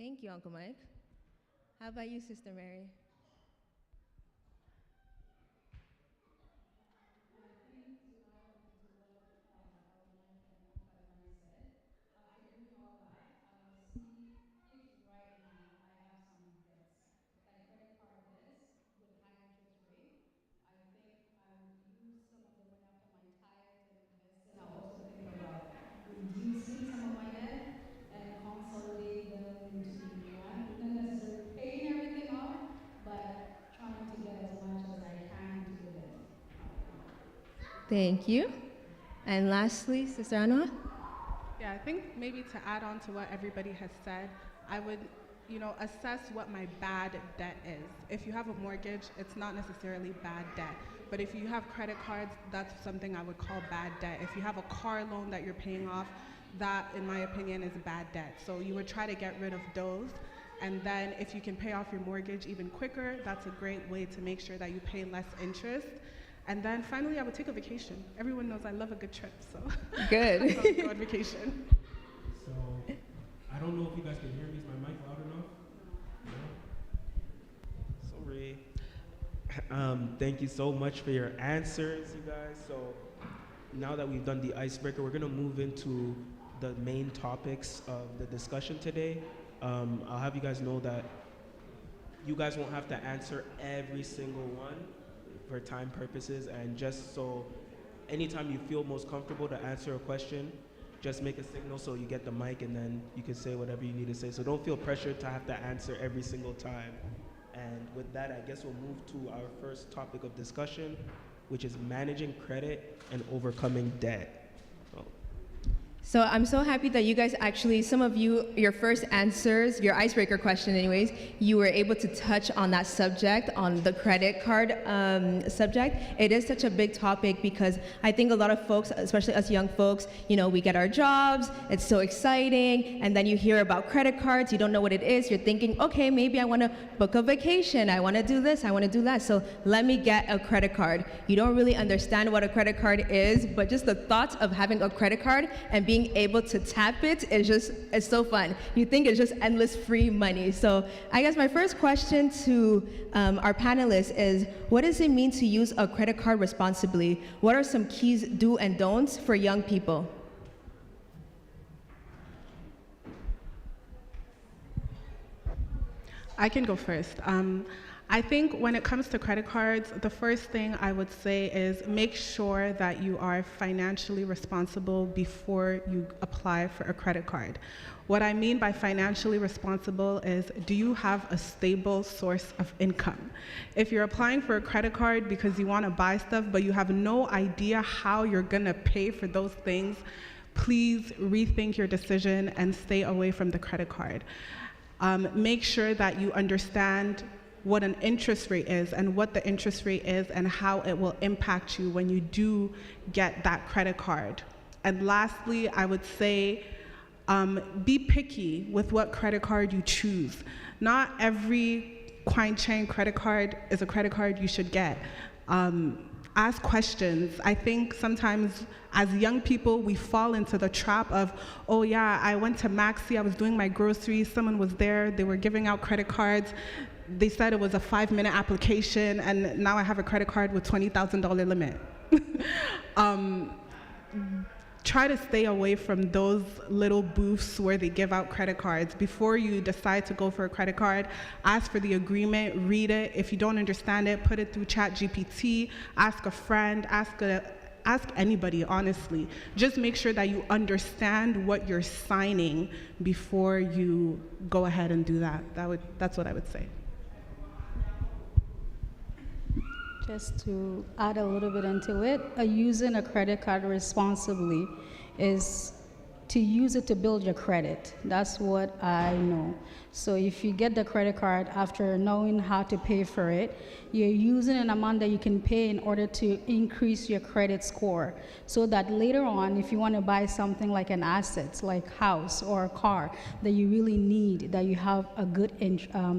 Thank you, Uncle Mike. How about you, Sister Mary? Reducing some of my debt and consolidate them into one. Not necessarily paying everything off, but trying to get as much as I can to the debt. Thank you. And lastly, Sister Anua? Yeah, I think maybe to add on to what everybody has said, I would, assess what my bad debt is. If you have a mortgage, it's not necessarily bad debt. But if you have credit cards, that's something I would call bad debt. If you have a car loan that you're paying off, that, in my opinion, is bad debt. So you would try to get rid of those. And then if you can pay off your mortgage even quicker, that's a great way to make sure that you pay less interest. And then finally, I would take a vacation. Everyone knows I love a good trip, so Good. I would go on vacation. So, I don't know if you guys can hear me. Is my mic loud enough? No? Sorry. Thank you so much for your answers, you guys. So, now that we've done the icebreaker, we're going to move into the main topics of the discussion today. I'll have you guys know that you guys won't have to answer every single one for time purposes, and just so anytime you feel most comfortable to answer a question, just make a signal so you get the mic and then you can say whatever you need to say. So don't feel pressured to have to answer every single time. And with that, I guess we'll move to our first topic of discussion, which is managing credit and overcoming debt. So I'm so happy that you guys actually, some of you, your first answers, your icebreaker question anyways, you were able to touch on that subject, on the credit card subject. It is such a big topic because I think a lot of folks, especially us young folks, we get our jobs, it's so exciting, and then you hear about credit cards, you don't know what it is, you're thinking, okay, maybe I want to book a vacation, I want to do this, I want to do that, so let me get a credit card. You don't really understand what a credit card is, but just the thought of having a credit card and being able to tap it's so fun. You think it's just endless free money. So I guess my first question to our panelists is, what does it mean to use a credit card responsibly? What are some keys, do and don'ts for young people? I can go first. I think when it comes to credit cards, the first thing I would say is make sure that you are financially responsible before you apply for a credit card. What I mean by financially responsible is, do you have a stable source of income? If you're applying for a credit card because you want to buy stuff, but you have no idea how you're going to pay for those things, please rethink your decision and stay away from the credit card. Make sure that you understand what an interest rate is and what the interest rate is and how it will impact you when you do get that credit card. And lastly, I would say be picky with what credit card you choose. Not every Quine Chain credit card is a credit card you should get. Ask questions. I think sometimes as young people, we fall into the trap of, oh yeah, I went to Maxi, I was doing my groceries, someone was there, they were giving out credit cards. They said it was a 5-minute application, and now I have a credit card with $20,000 limit. Try to stay away from those little booths where they give out credit cards. Before you decide to go for a credit card, ask for the agreement, read it. If you don't understand it, put it through ChatGPT, ask a friend, ask anybody, honestly. Just make sure that you understand what you're signing before you go ahead and do that. That's what I would say. Just to add a little bit into it, using a credit card responsibly is to use it to build your credit. That's what I know. So if you get the credit card after knowing how to pay for it, you're using an amount that you can pay in order to increase your credit score, so that later on, if you want to buy something like an asset, like house or a car that you really need, that you have a good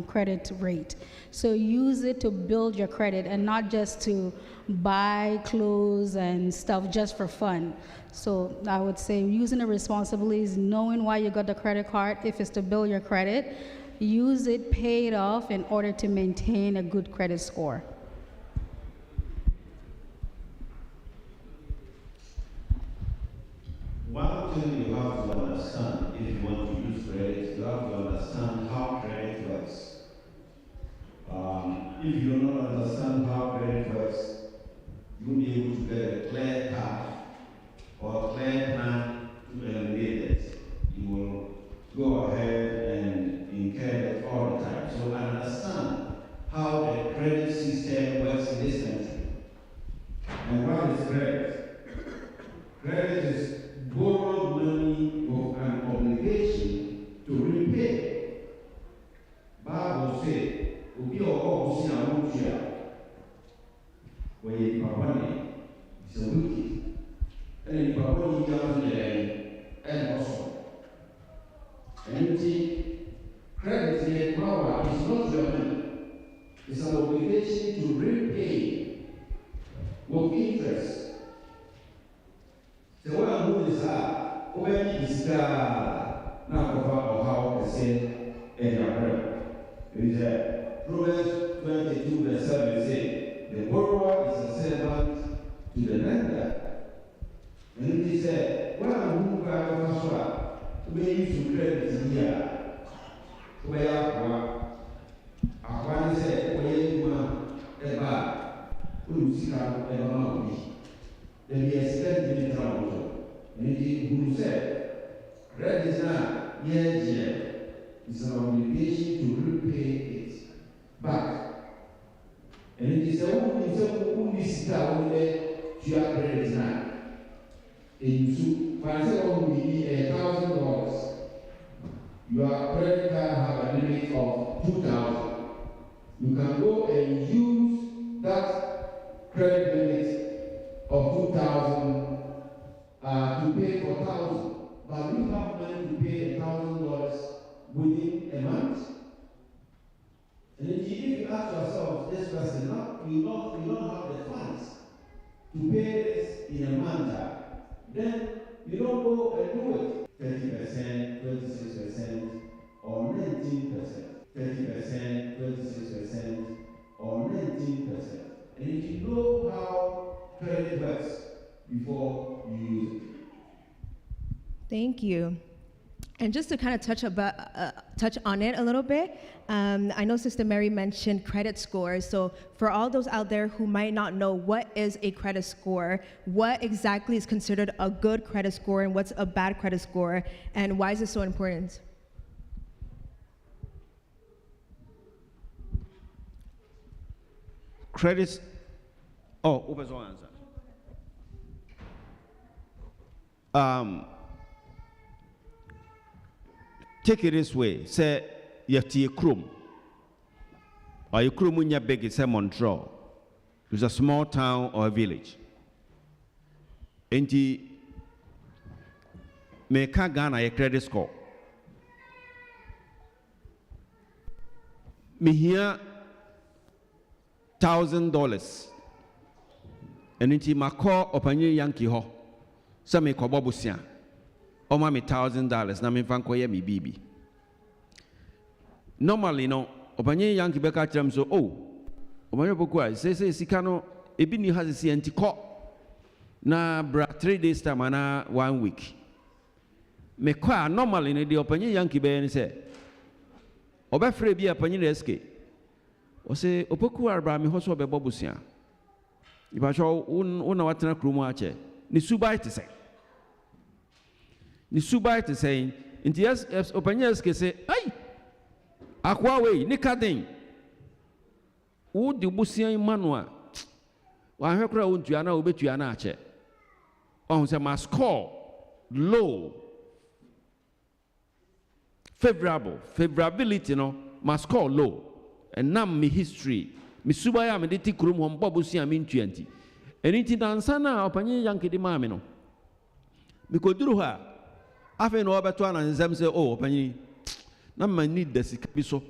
credit rate. So use it to build your credit and not just to buy clothes and stuff just for fun. So I would say using it responsibly is knowing why you got the credit card. If it's to build your credit, use it, pay it off in order to maintain a good credit score. One thing you have to understand if you want to use credit, you have to understand how credit works. If you do not understand how credit works, you won't be able to get a clear path or a clear plan to eliminate it. You will go ahead and incur it all the time. So understand how the credit system works in this country. And what is credit? Credit is borrowed money of an obligation to repay. Bible says, "Obi owo si amutia, we papa is a wicked, and papa ni young and also." And credit is not your money; it's an obligation to repay with interest. So what I'm doing is that when is now cover how to say in your prayer. It is Proverbs 22 verse 7 say, "The borrower is a servant to the lender." And he said, "What I'm doing to use credit here, where I said, where you are, who see how ever be. Then he extended in trouble. And who said, credit is not yes, it's an obligation to repay it back. And it is only sit down there to your credit now. And you only $1,000. Your credit card have a limit of $2,000. You can go and use that credit limit of $2,000 to pay for $1,000, but we have money to pay $1,000 within a month. And if you ask yourself, this person, you don't have the funds to pay this in a month, then you don't go and do it. 30%, 26%, or 19%. 30%, 26%, or 19%. And if you know how credit works before you use it. Thank you. And just to kind of touch on it a little bit, I know Sister Mary mentioned credit scores. So for all those out there who might not know what is a credit score, what exactly is considered a good credit score and what's a bad credit score, and why is it so important? Credits. Oh, open one answer. Take it this way. Say you have a chrome. Or your chrome when you're big, it's a Montreal. It's a small town or a village. And the make Ghana a credit score. Me here $1,000. And into my call upon you Yankee ho. Some me call Bobusia. Oh, my $1,000. Na me fan koye me bibi. Normally, no. Upon you Yankee beka cham so oh. Upon you bokwa say sikano ebi ni has a anti call. Na bra 3 days time na 1 week. Me kwa normally ne di upon you Yankee be ni say. Oba free bi upon you SK. O say opoku arbra me hoso be Bobusia. Iba cho una watena krumu ache. Ni subai te say. Ni subai te say inti yes opanyas ke say ai akwa we ni kadin wo di busian manua wa hwekra wo ntua na obetua na ache on say my score low favorability no my score low and nam me history me subaya me de ti krum ho mbo busian me ntua nti enti dansa na opanye yanke di ma me no me koduru ha afi no obeto ana nzam say oh opanye na man need the sika so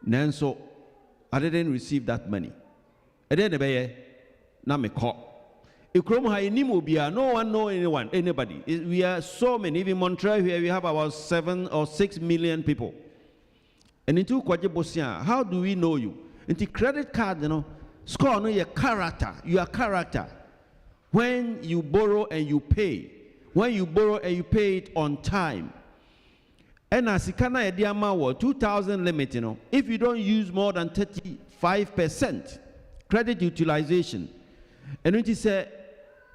nanso I didn't receive that money. And then the na me call No one know anybody. We are so many. Even Montreal here, we have about 7 or 6 million people. And into Kwajibosia, how do we know you? Into credit card, score no your character. Your character. When you borrow and you pay. When you borrow and you pay it on time. And as Sikana Ediama 2,000 limit, if you don't use more than 35% credit utilization, and it is a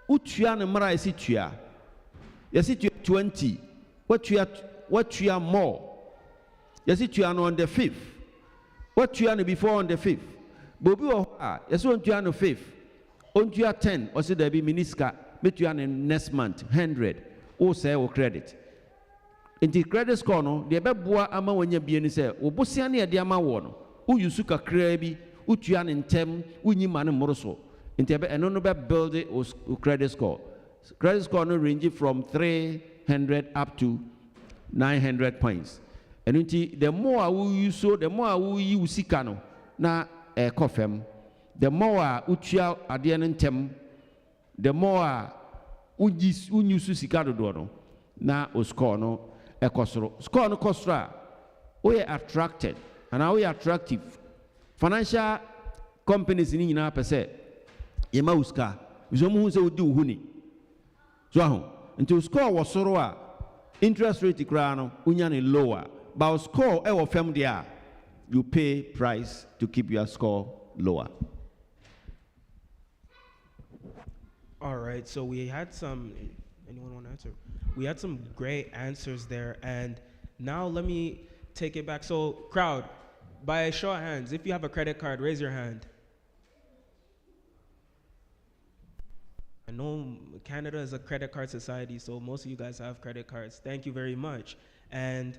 utua no mara isi tua. Yesi tua 20. What you are more? Yesi tua no on the 5th. What you are before on the 5th? Bobi yesi on tua no 5th. On tua 10. Or say there be miniska. Bet you are next month 100. O say o credit. In the credit score no, the beboa ama wanya bi ni say obosia na de ama wo no. U yusu kakra bi, utua ne ntem, unyi ma ne moroso. Inti eno no be build it credit score. Credit score no range from 300 up to 900 points. And inti the more we use so, the more we use sikano na kofem. The more utua ade ne ntem, the more unyusu sikado do no na o score no ekosoro. Score no kosra. We are attracted and we are attractive. Financial companies ni nyina pese yema uska bisomu hu se odi uhuni so aho until score was soro a interest rate kra no unya ne lower but score e wo fam there you pay price to keep your score lower. All right, so we had some, anyone want to answer? We had some great answers there, and now let me take it back. So crowd, by a show of hands, if you have a credit card, raise your hand. I know Canada is a credit card society, so most of you guys have credit cards. Thank you very much. And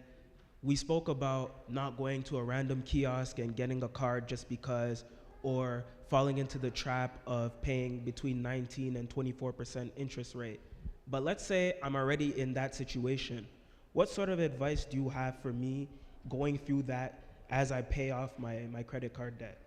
we spoke about not going to a random kiosk and getting a card just because, or falling into the trap of paying between 19 and 24% interest rate. But let's say I'm already in that situation. What sort of advice do you have for me going through that as I pay off my credit card debt?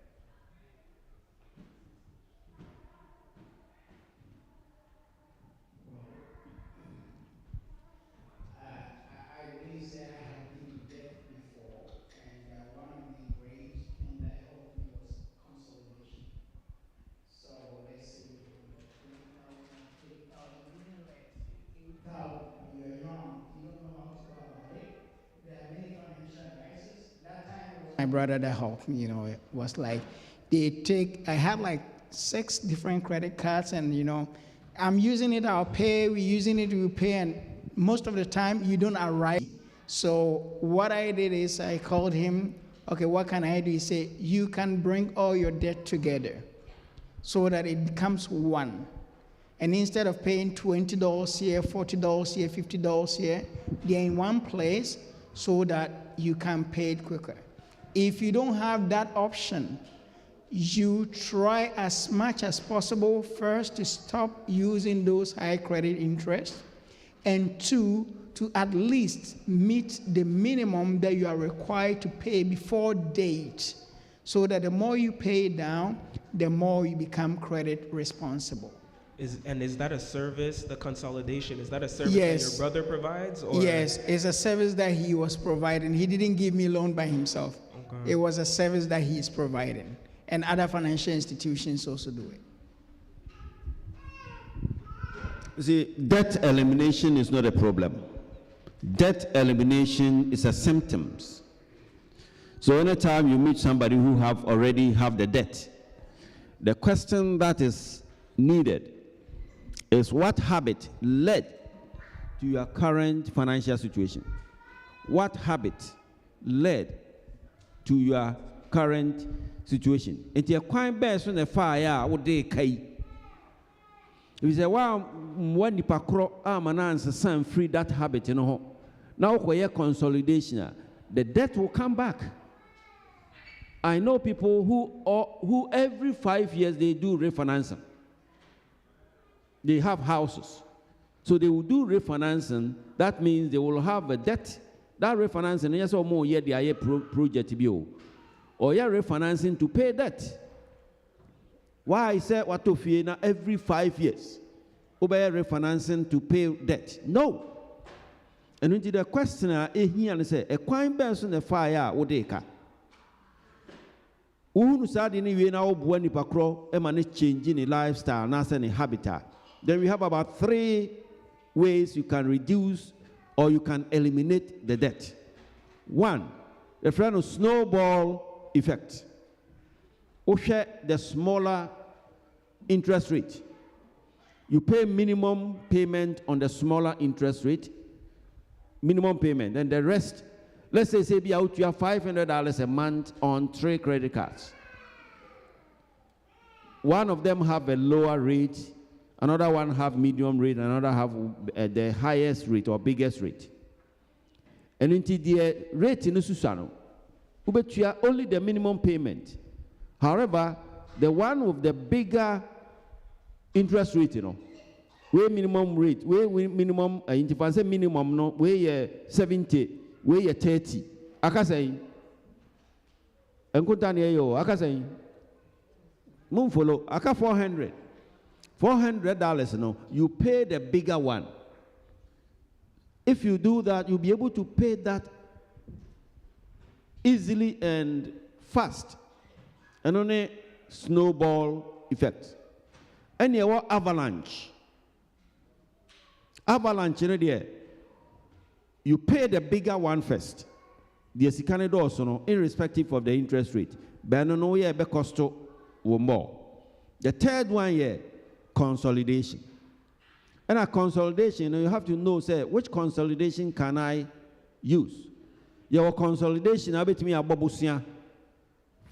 My brother that helped me, it was like I have like 6 different credit cards, and I'm using it, I'll pay, we're using it, we pay, and most of the time you don't arrive. So what I did is I called him, okay, what can I do? He said, you can bring all your debt together so that it becomes one. And instead of paying $20 here, $40 here, $50 here, they're in one place so that you can pay it quicker. If you don't have that option, you try as much as possible first to stop using those high credit interests, and 2, to at least meet the minimum that you are required to pay before date, so that the more you pay down, the more you become credit responsible. Is that a service, the consolidation, is that a service Yes. that your brother provides? Or? Yes, it's a service that he was providing. He didn't give me loan by himself. Okay. It was a service that he is providing. And other financial institutions also do it. See, debt elimination is not a problem. Debt elimination is a symptoms. So anytime you meet somebody who already have the debt, the question that is needed is what habit led to your current financial situation? What habit led to your current situation? It's a quite best when the fire would they kai. If you say, wow, when the pakro manans some free that habit, now where consolidation, the debt will come back. I know people who every 5 years they do refinancing. They have houses. So they will do refinancing. That means they will have a debt. That refinancing, yes or more, yeah, the project bill. Or yeah, refinancing to pay debt. Why I said what to fear now every 5 years? Obey refinancing to pay debt. No. And when the questioner here and say, a coin bells on the fire, Odeka. Who said anyway now when you pacro, a man is changing a lifestyle, not any habitat. Then we have about 3 ways you can reduce or you can eliminate the debt. 1, the friend of snowball effect. Share the smaller interest rate. You pay minimum payment on the smaller interest rate, minimum payment, and the rest, let's say be out you have $500 a month on 3 credit cards. One of them have a lower rate, another one have medium rate, another have the highest rate or biggest rate. And into the rate in the Susano, only the minimum payment. However, the one with the bigger interest rate, where minimum rate, where minimum, if I say minimum, no, where 70, where 30. Aka say, aka say, moon follow, aka $400. $400, no, you pay the bigger one. If you do that, you'll be able to pay that easily and fast. And only snowball effect. And you have avalanche. Avalanche, you pay the bigger one first. The second also, irrespective of the interest rate. But no, yeah, be cost more. The third one, yeah, consolidation. And a consolidation, you have to know, say, which consolidation can I use? Your consolidation, I bet me a babusia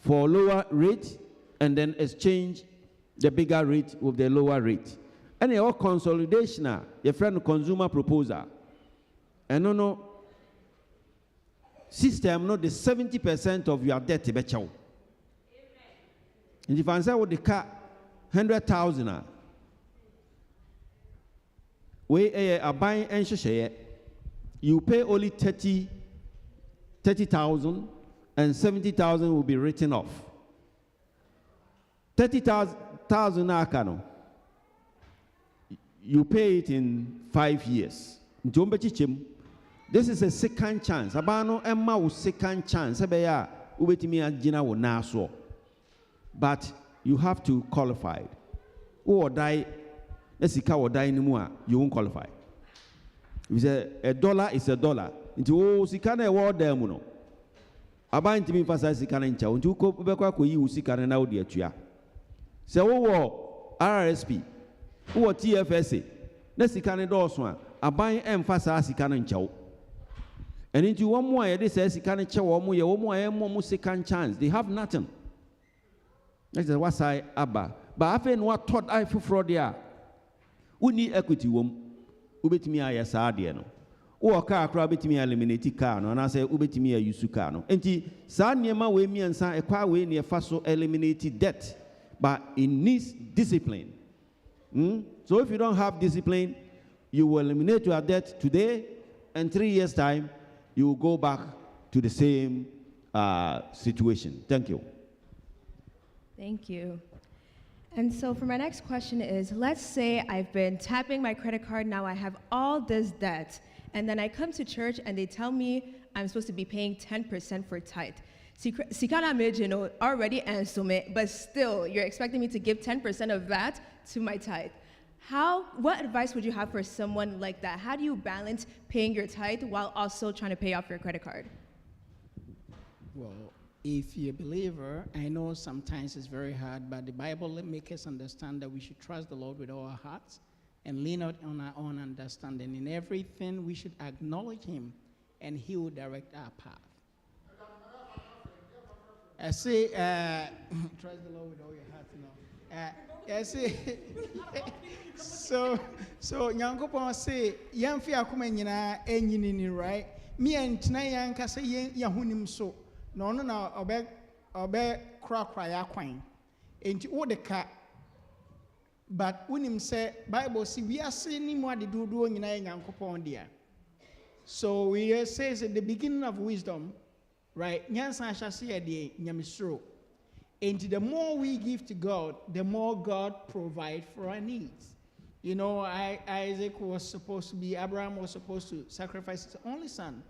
for lower rate and then exchange the bigger rate with the lower rate. And your consolidation, your friend consumer proposal. And no system, no the 70% of your debt bechow. And if I say with the car 100,000, we are buying and share, you pay only 30,000 and 70,000 will be written off. 30,000 akano. You pay it in 5 years. This is a second chance. Abano emma will second chance. But you have to qualify. Or die. You won't qualify. We say a dollar is a dollar. Into sikana award them. Aba intimi fasa sikana ncha. Untu ko bekwa ko yi usikana na odi atua. Se wo RRSP, wo TFSA, na sikana do so a aban emfasa sikana ncha. And into one more they say sikana ncha wo mo ye wo mo e mo second chance. They have nothing. That's what say aba. But afen what thought I for there. Uni equity wom ubetimi ayasa ade no. Wo car akra betimi eliminate car no na say ubetimi ayusu car no. Enti sa niema we miensa ekwa we ne fa so eliminate debt. But it needs discipline. So if you don't have discipline, you will eliminate your debt today, and 3 years' time, you will go back to the same situation. Thank you. Thank you. And so for my next question is, let's say I've been tapping my credit card, now I have all this debt, and then I come to church and they tell me I'm supposed to be paying 10% for tithe. Sikana Mejino already answered me, but still, you're expecting me to give 10% of that to my tithe. What advice would you have for someone like that? How do you balance paying your tithe while also trying to pay off your credit card? Well, if you're a believer, I know sometimes it's very hard, but the Bible makes us understand that we should trust the Lord with all our hearts and lean out on our own understanding. In everything, we should acknowledge Him, and He will direct our path. I say, trust the Lord with all your heart. I say, so Nyankopon say, Yamfi akuma nyina enyini right? Me and tina yanka say yahunim so. No obe kra ya kwan. Enti wo de ka. But unim say Bible say we are seeing ni mo ade dodo nyina Nyankopon dia. So we says at the beginning of wisdom, right? Nyansa shasi ade nyamisro. And the more we give to God, the more God provides for our needs. You know, Isaac was supposed to be, Abraham was supposed to sacrifice his only son.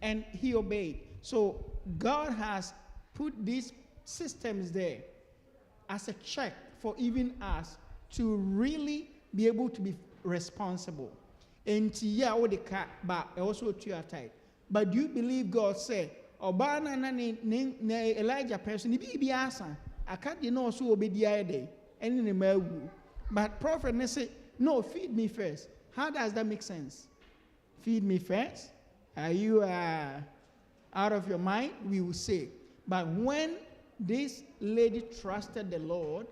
And he obeyed. So God has put these systems there as a check for even us to really be able to be responsible. And yeah, what the cat, but also to your type. But do you believe God said, Obana na Elijah person, be asa. I can't know so obey the idea. And in the but prophet say, no, feed me first. How does that make sense? Feed me first. Are you out of your mind? We will say. But when this lady trusted the Lord,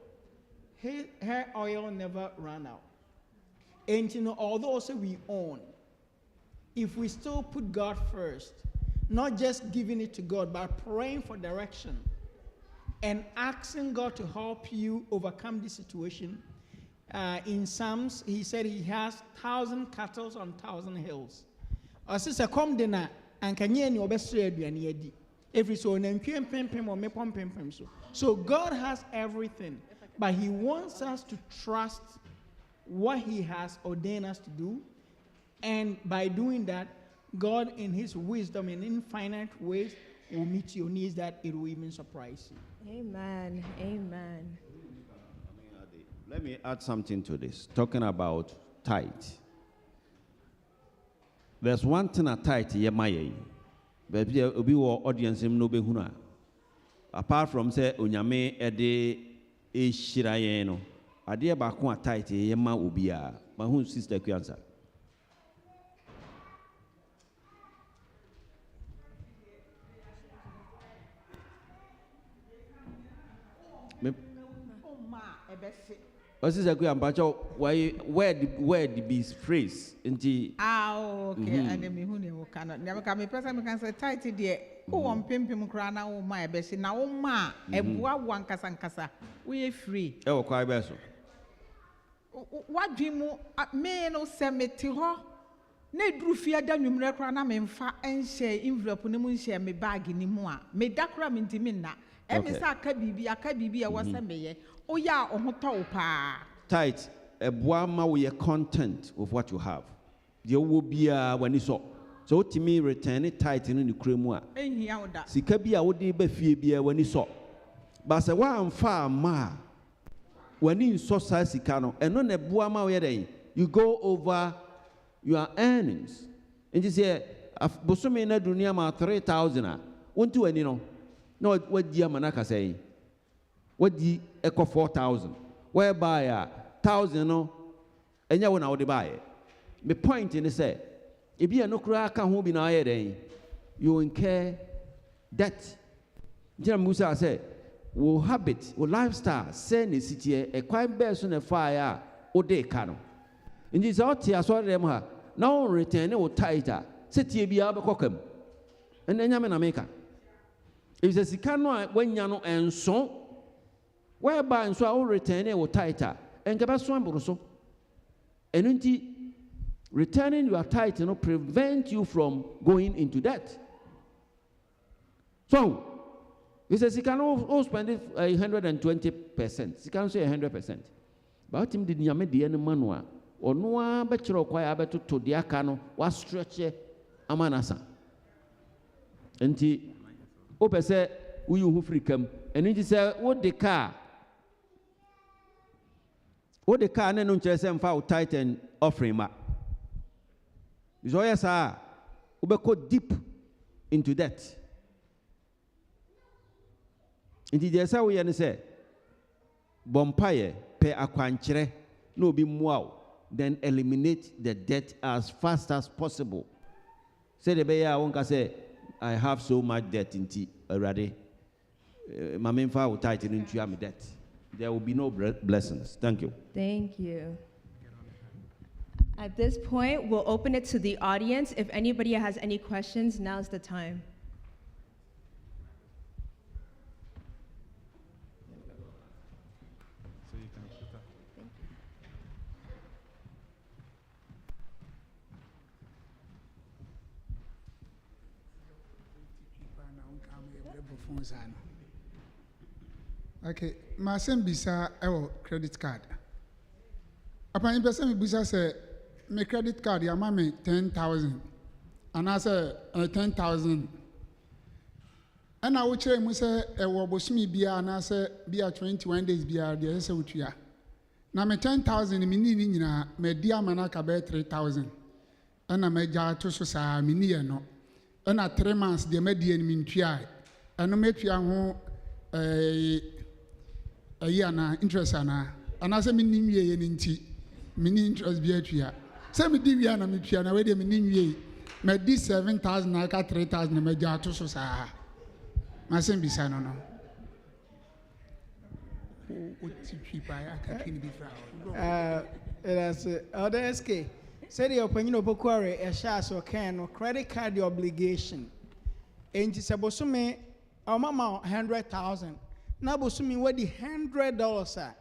her oil never ran out. And you know, although also we own, if we still put God first, not just giving it to God, but praying for direction and asking God to help you overcome this situation. In Psalms, he said he has 1,000 cattle on 1,000 hills. Sister, come dinner and can you any best trade every so and so God has everything, but he wants us to trust what he has ordained us to do, and by doing that, God in his wisdom and infinite ways will meet your needs that it will even surprise you. Amen. Amen. Let me add something to this. Talking about tithe. There's one thing a tithe ye my but obi wo audience him no be huna. Apart from say onyame ede e shirayen no. Ade ba ko a tithe ye ma obi a. Ma hu sister ku answer. What is a good ambacho? Why where the beast phrase? Inti. Okay. And then me who ne cannot never come. Person me can say tight there. Oh, on pimpim krana oh my best. Now oh ma e bua wan kasa. We free. Oh, quite beso. What dream me no se me ti ho. Ne dru fia da nwumre krana me mfa enhye envelope ne mu nhye me bag ni mu a. Me dakra me ntimi na. E me sa aka bibi e wasa meye. Oh yeah, tithe, a boama with your content of what you have. There will be when you saw. So to me, return it tithe in the cremua. Sikabia would be fear when you saw. But say one far ma when you saw Sicano and on a boama way, you go over your earnings. And you say, Bosumina Duniama 3,000. Won't do any no. No, what dear Manaka say? What the echo 4,000? Whereby 1,000 no, and you want to buy it. The point in the say, if you are no crack who be now you incur debt. Jim Musa said, will habit, will lifestyle, send the city a quite best on a fire or day canoe. In this out here, I saw them now return or tighter, sit here be able cockum. And then I'm in America. If the Sicano when you know and so. Whereby and so I will return it or tighter and get a swamp so. And until returning your title prevent you from going into debt. So he says he can all spend it 120%. He can say 100%. But him did yame the manua or no bachelor choir better to the acano was stretch amanasa. And he open say we who free come and he said what the car. What the car and no chess and foul tighten offering ma. So yes, we go deep into that. Indeed, yes, I will say, Bompire pay a quanchere, no be wow, then eliminate the debt as fast as possible. Say the bear won't say, I have so much debt in tea already. My main file will tighten into your debt. There will be no blessings. Thank you. Thank you. At this point, we'll open it to the audience. If anybody has any questions, now's the time. Okay, my son bisa credit card. Upon in person bisa say my credit card ya mama 10,000 and I say 10,000. And I would say Musa bosumi bia and I say bia 21 days bia the say utua. Na me 10,000 mi ni nyina me dia manaka be 3,000. And I me ja to so sa mi ni no. And 3 months de me die mi ntua. And no me tua ho na interest ana say me ni wie ye nti me ni interest bia tua. Say me di wie na me tua na we de me ni wie me di 7,000 na ka 3,000 me ja to so sa. Ma sem bisa no. That's other SK. Say the opinion of Bokware, a shas or can or credit card the obligation. And it's a bosume, our mama 100,000. Now bosumi what the $100 are.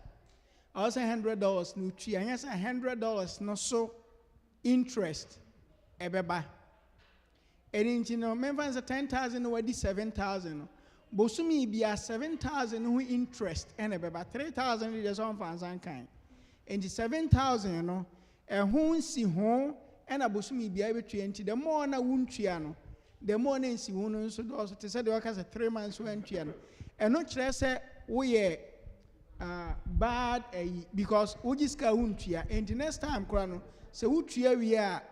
I say $100 nutri, and yes, $100 no so interest. Ebeba. And you know, members are 10,000 or 7,000. Bosumi be a 7,000 who interest and about 3,000 is on fans and kind. And the 7,000, you know, and who see home and a bosumi be able to enter the more na wuntriano, the more than see one so also to say the workers 3 months went triano. And not just say we bad because we just got wuntria and the next time crono so wutria we are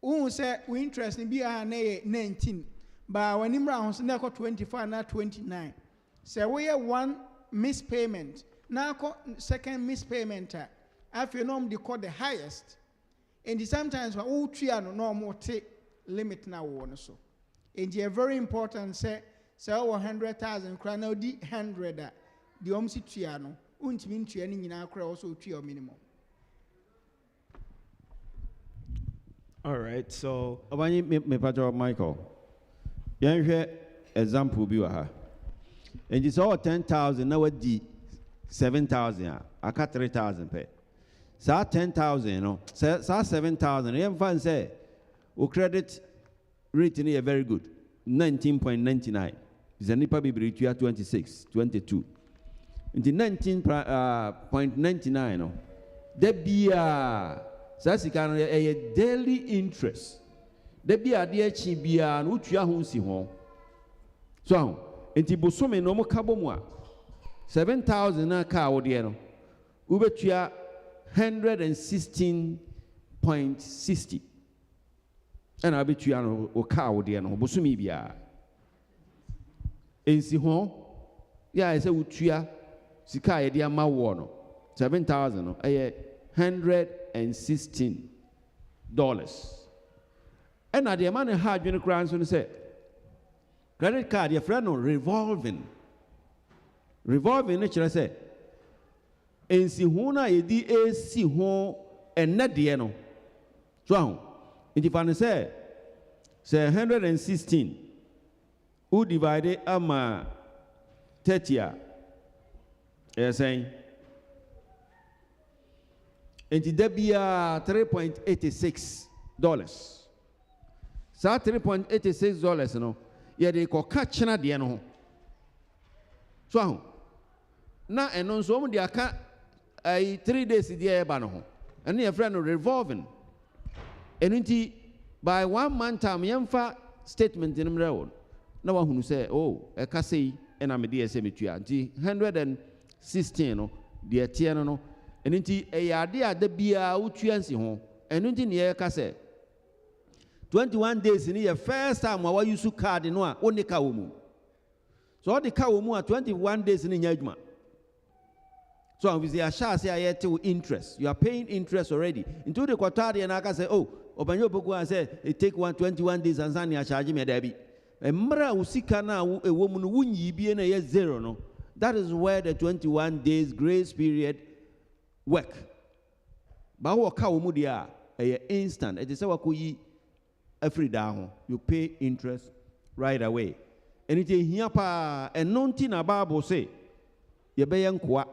who say we interest in be a 19. But when Imra was now 25, now 29. So we have one mispayment. Now second mispayment. After you know they call the highest. And sometimes when all three are no more take limit now one so. And it's very important say 100,000 crown now the 100 the omsi triano. Unti training in our also 3 or minimum. All right, so me Pastor Michael. Yan example bi wa ha. And it's all 10,000 now di 7,000 aka 3,000 pe. Sa 10,000 no, sa 7,000 yan fan say o credit rate ni very good. 19.99. Is nipa bibiri 26, 22. Into 19.99 no. De bia sa sika no a daily interest. De bia de chi bia no tua ho si ho so enti bosome no mo kabo mu a 7,000 na ka wo de no u betua 116.60 ana betua no o ka wo de no bosome bia ensi ho ya ese utua sika ye de ama wo no 7,000 no $116. And at the amount of hard you know, say credit card, your friend, no revolving. Revolving, nature say. And si huna edi a si ho and not the eno. So, if I say 116, who divided ama 30, saying, and there be $3.86. So $3.86 no ye de ko catch na de no so na eno so mo de aka 3 days de e ba no ho eno your friend no revolving enti by 1 month time yemfa statement in mrewo na wa hunu say oh e ka sei e na me de ese metua nti 116 no de tie no enti e ya de ada bia utua nsi ho eno nti ne e ka say 21 days in the first time I use card in one only kawumu. So all the kawumu 21 days in Yajma. So obviously I shall say I to interest. You are paying interest already. Into the quarter and I can say, oh, Obanyo Boku and say it take 21 days and Sanya charge me a debit. And Mra usika na a woman wun ye be in a year 0 no. That is where the 21 days grace period work. But what kawumu dia a instant. It is our kuyi. Every down, you pay interest right away. And it is here pa and nontin a Bible say, ye bayan kwa,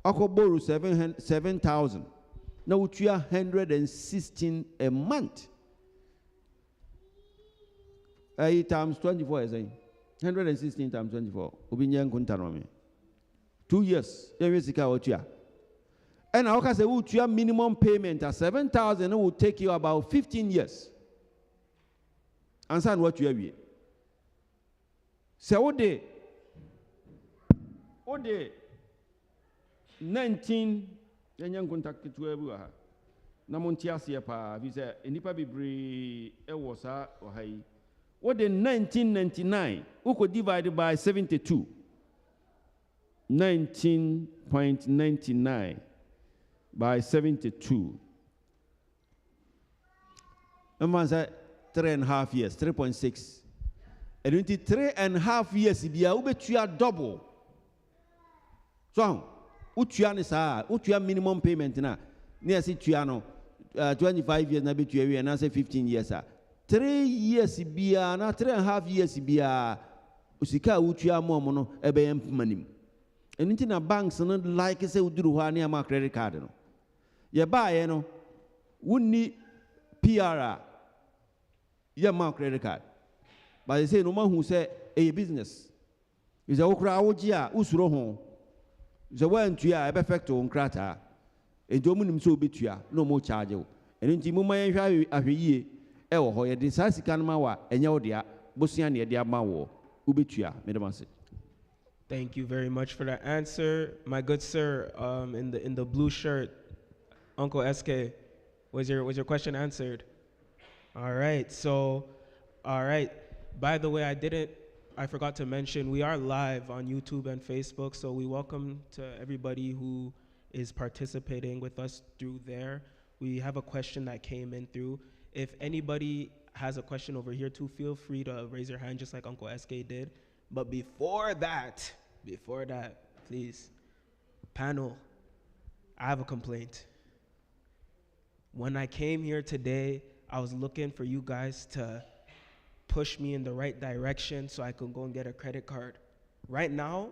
ako borrow 7,000. Now you are 116 a month. 8 times 24 is 116 times 24. Ubinyan kuntanomi. 2 years. Yɛhwɛ sika wotua. And I say wotua minimum payment at 7,000 will take you about 15 years. Answer what you have. So what day? 19 yɛnyɛ contact ketewa bi wɔ ha na monte aseɛ paa fi sɛ nnipa bebree ɛwɔ saa ɔha yi wode 1999 wokɔ divided by 72 19.99 by 72 ɛma sɛ 3.5 years 3.6 ɛno nti 3.5 years bia wobɛtua double so utua ni saa utua minimum payment na ne asi tua no 25 years na betua wi na say 15 years 3 years bia na 3.5 years bia usika utua mo no ebe yam manim enti na banks no like say uduru ho ani ama credit card no ye ba ye no wonni PR ye ma credit card but they say no man who say a business is a okra awoji a usuro ho the one to ya effect on crata a dominum so bitua no more charge you and in Timuma ahwe e wo ho ye de sa sika no ma wa enya wo dia bosia ne dia ma wo ubitua medamase. Thank you very much for that answer, my good sir. In the blue shirt, Uncle SK, was your question answered? All right. So, all right. By the way, I forgot to mention, we are live on YouTube and Facebook, so we welcome to everybody who is participating with us through there. We have a question that came in through. If anybody has a question over here too, feel free to raise your hand just like Uncle SK did. But before that, please, panel, I have a complaint. When I came here today, I was looking for you guys to push me in the right direction so I could go and get a credit card. Right now,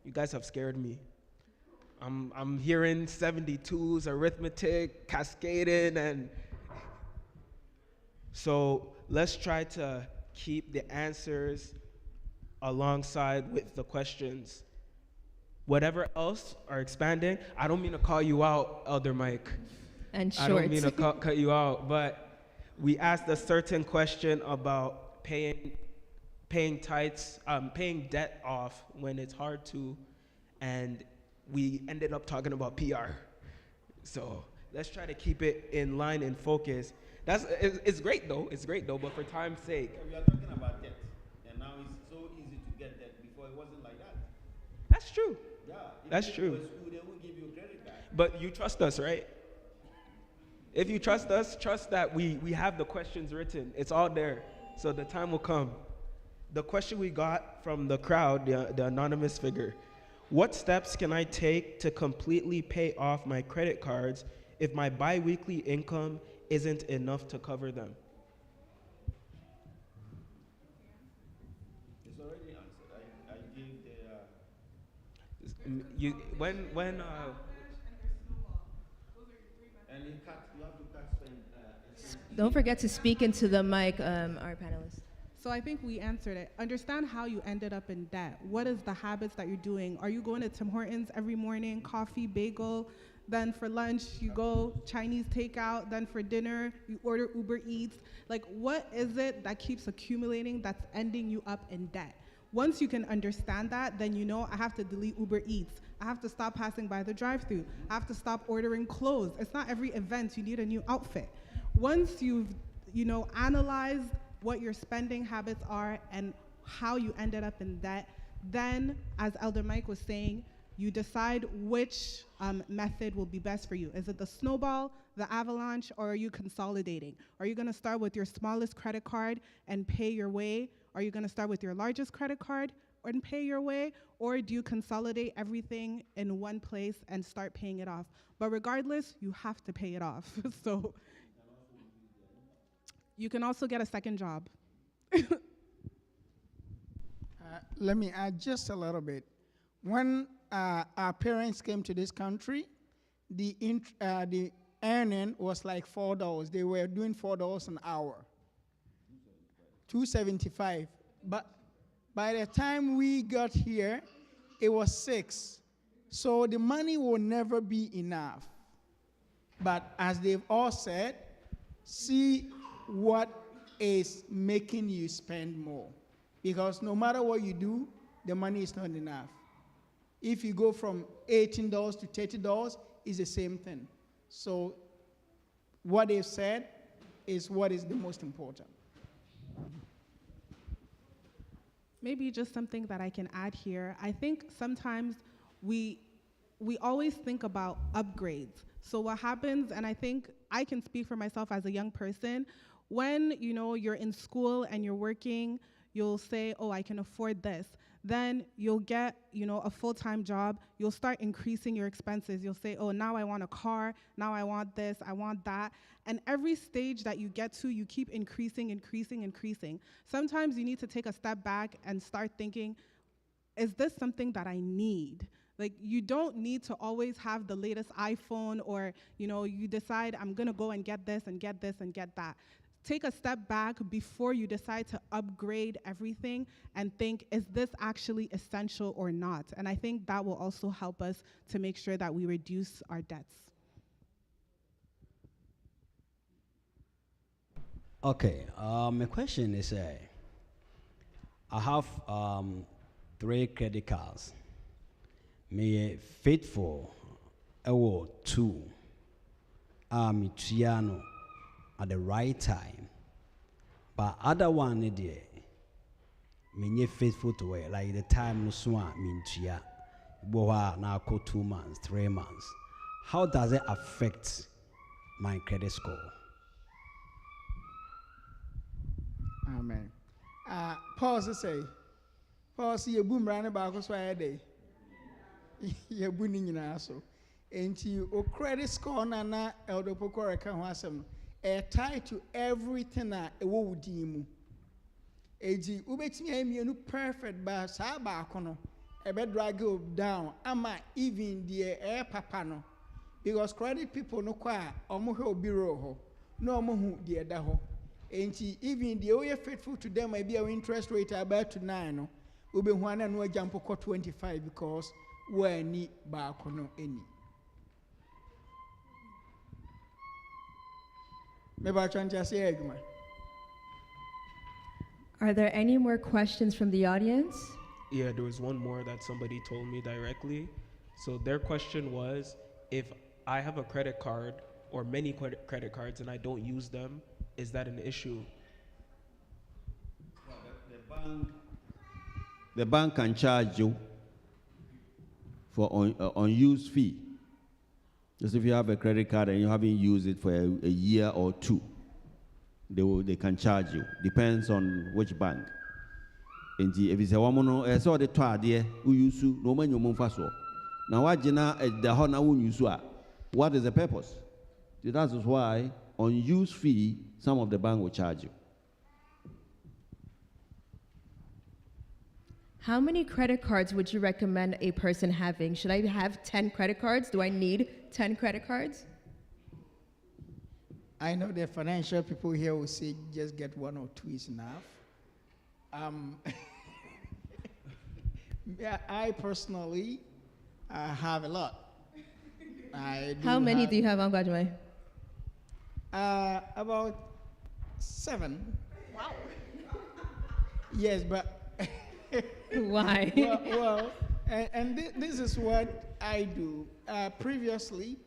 you guys have scared me. I'm hearing 72s, arithmetic, cascading, and so let's try to keep the answers alongside with the questions. Whatever else are expanding, I don't mean to call you out, Elder Mike. And shorts. I don't mean to cut you out, but we asked a certain question about paying tithes, paying debt off when it's hard to, and we ended up talking about PR. So let's try to keep it in line and focus. It's great though, but for time's sake. We are talking about debt, and now it's so easy to get debt. Before it wasn't like that. That's true. Yeah, that's true. School, they won't give you a credit card. But you trust us, right? If you trust us, trust that we have the questions written. It's all there. So the time will come. The question we got from the crowd, the anonymous figure, what steps can I take to completely pay off my credit cards if my bi-weekly income isn't enough to cover them? It's already answered. I gave the... And you have to cut spend. Don't forget to speak into the mic, our panelists. So I think we answered it. Understand how you ended up in debt. What is the habits that you're doing? Are you going to Tim Hortons every morning, coffee, bagel? Then for lunch, you go Chinese takeout. Then for dinner, you order Uber Eats. Like, what is it that keeps accumulating that's ending you up in debt? Once you can understand that, then you know I have to delete Uber Eats. I have to stop passing by the drive-thru. I have to stop ordering clothes. It's not every event you need a new outfit. Once you've, analyzed what your spending habits are and how you ended up in debt, then, as Elder Mike was saying, you decide which method will be best for you. Is it the snowball, the avalanche, or are you consolidating? Are you gonna start with your smallest credit card and pay your way? Are you gonna start with your largest credit card and pay your way? Or do you consolidate everything in one place and start paying it off? But regardless, you have to pay it off. So you can also get a second job. Let me add just a little bit. When our parents came to this country, the earning was like $4. They were doing $4 an hour, $2.75. But by the time we got here, it was $6. So the money will never be enough. But as they've all said, see what is making you spend more. Because no matter what you do, the money is not enough. If you go from $18 to $30, it's the same thing. So what they've said is what is the most important. Maybe just something that I can add here. I think sometimes we always think about upgrades. So what happens, and I think I can speak for myself as a young person, when you're in school and you're working, you'll say, oh, I can afford this. Then you'll get a full-time job. You'll start increasing your expenses. You'll say, oh, now I want a car. Now I want this. I want that. And every stage that you get to, you keep increasing. Sometimes you need to take a step back and start thinking, is this something that I need? Like, you don't need to always have the latest iPhone, or you decide I'm gonna go and get this and get this and get that. Take a step back before you decide to upgrade everything and think, is this actually essential or not? And I think that will also help us to make sure that we reduce our debts. Okay, my question is, I have 3 credit cards. Me faithful, I 2. Me triano at the right time. But other one, me faithful to it. Like the time no swan me tria. Boha now go 2 months, 3 months. How does it affect my credit score? Amen. Pause say. Pause your boom ran about so I day. You're winning in also. And you credit score na elder pokora can wasem. Tied to everything that a wo dimu. Eji ubetimi emi perfect ba sa ba kono. Ebe drag you down. Ama even the air papa no. Because credit people no kwa omo he obiro ho. No omo hu the da ho. And even the way faithful to them might be our interest rate about to 9 no. Ube huana no jump ko 25 because we need ba kono any. Are there any more questions from the audience? Yeah, there was one more that somebody told me directly. So their question was, if I have a credit card or many credit cards and I don't use them, is that an issue? The bank can charge you for unused fee. Just if you have a credit card and you haven't used it for a year or 2, they can charge you. Depends on which bank. And if it's a woman, I saw the twelve who use no man you faso. Now what jina the hona who use what is the purpose? That is why unused fee some of the bank will charge you. How many credit cards would you recommend a person having? Should I have 10 credit cards? Do I need 10 credit cards? I know the financial people here will say just get 1 or 2 is enough. Yeah, I personally have a lot. How many do you have, Ambajimai? About 7. Wow. Yes, but why? Well, this is what I do. Previously,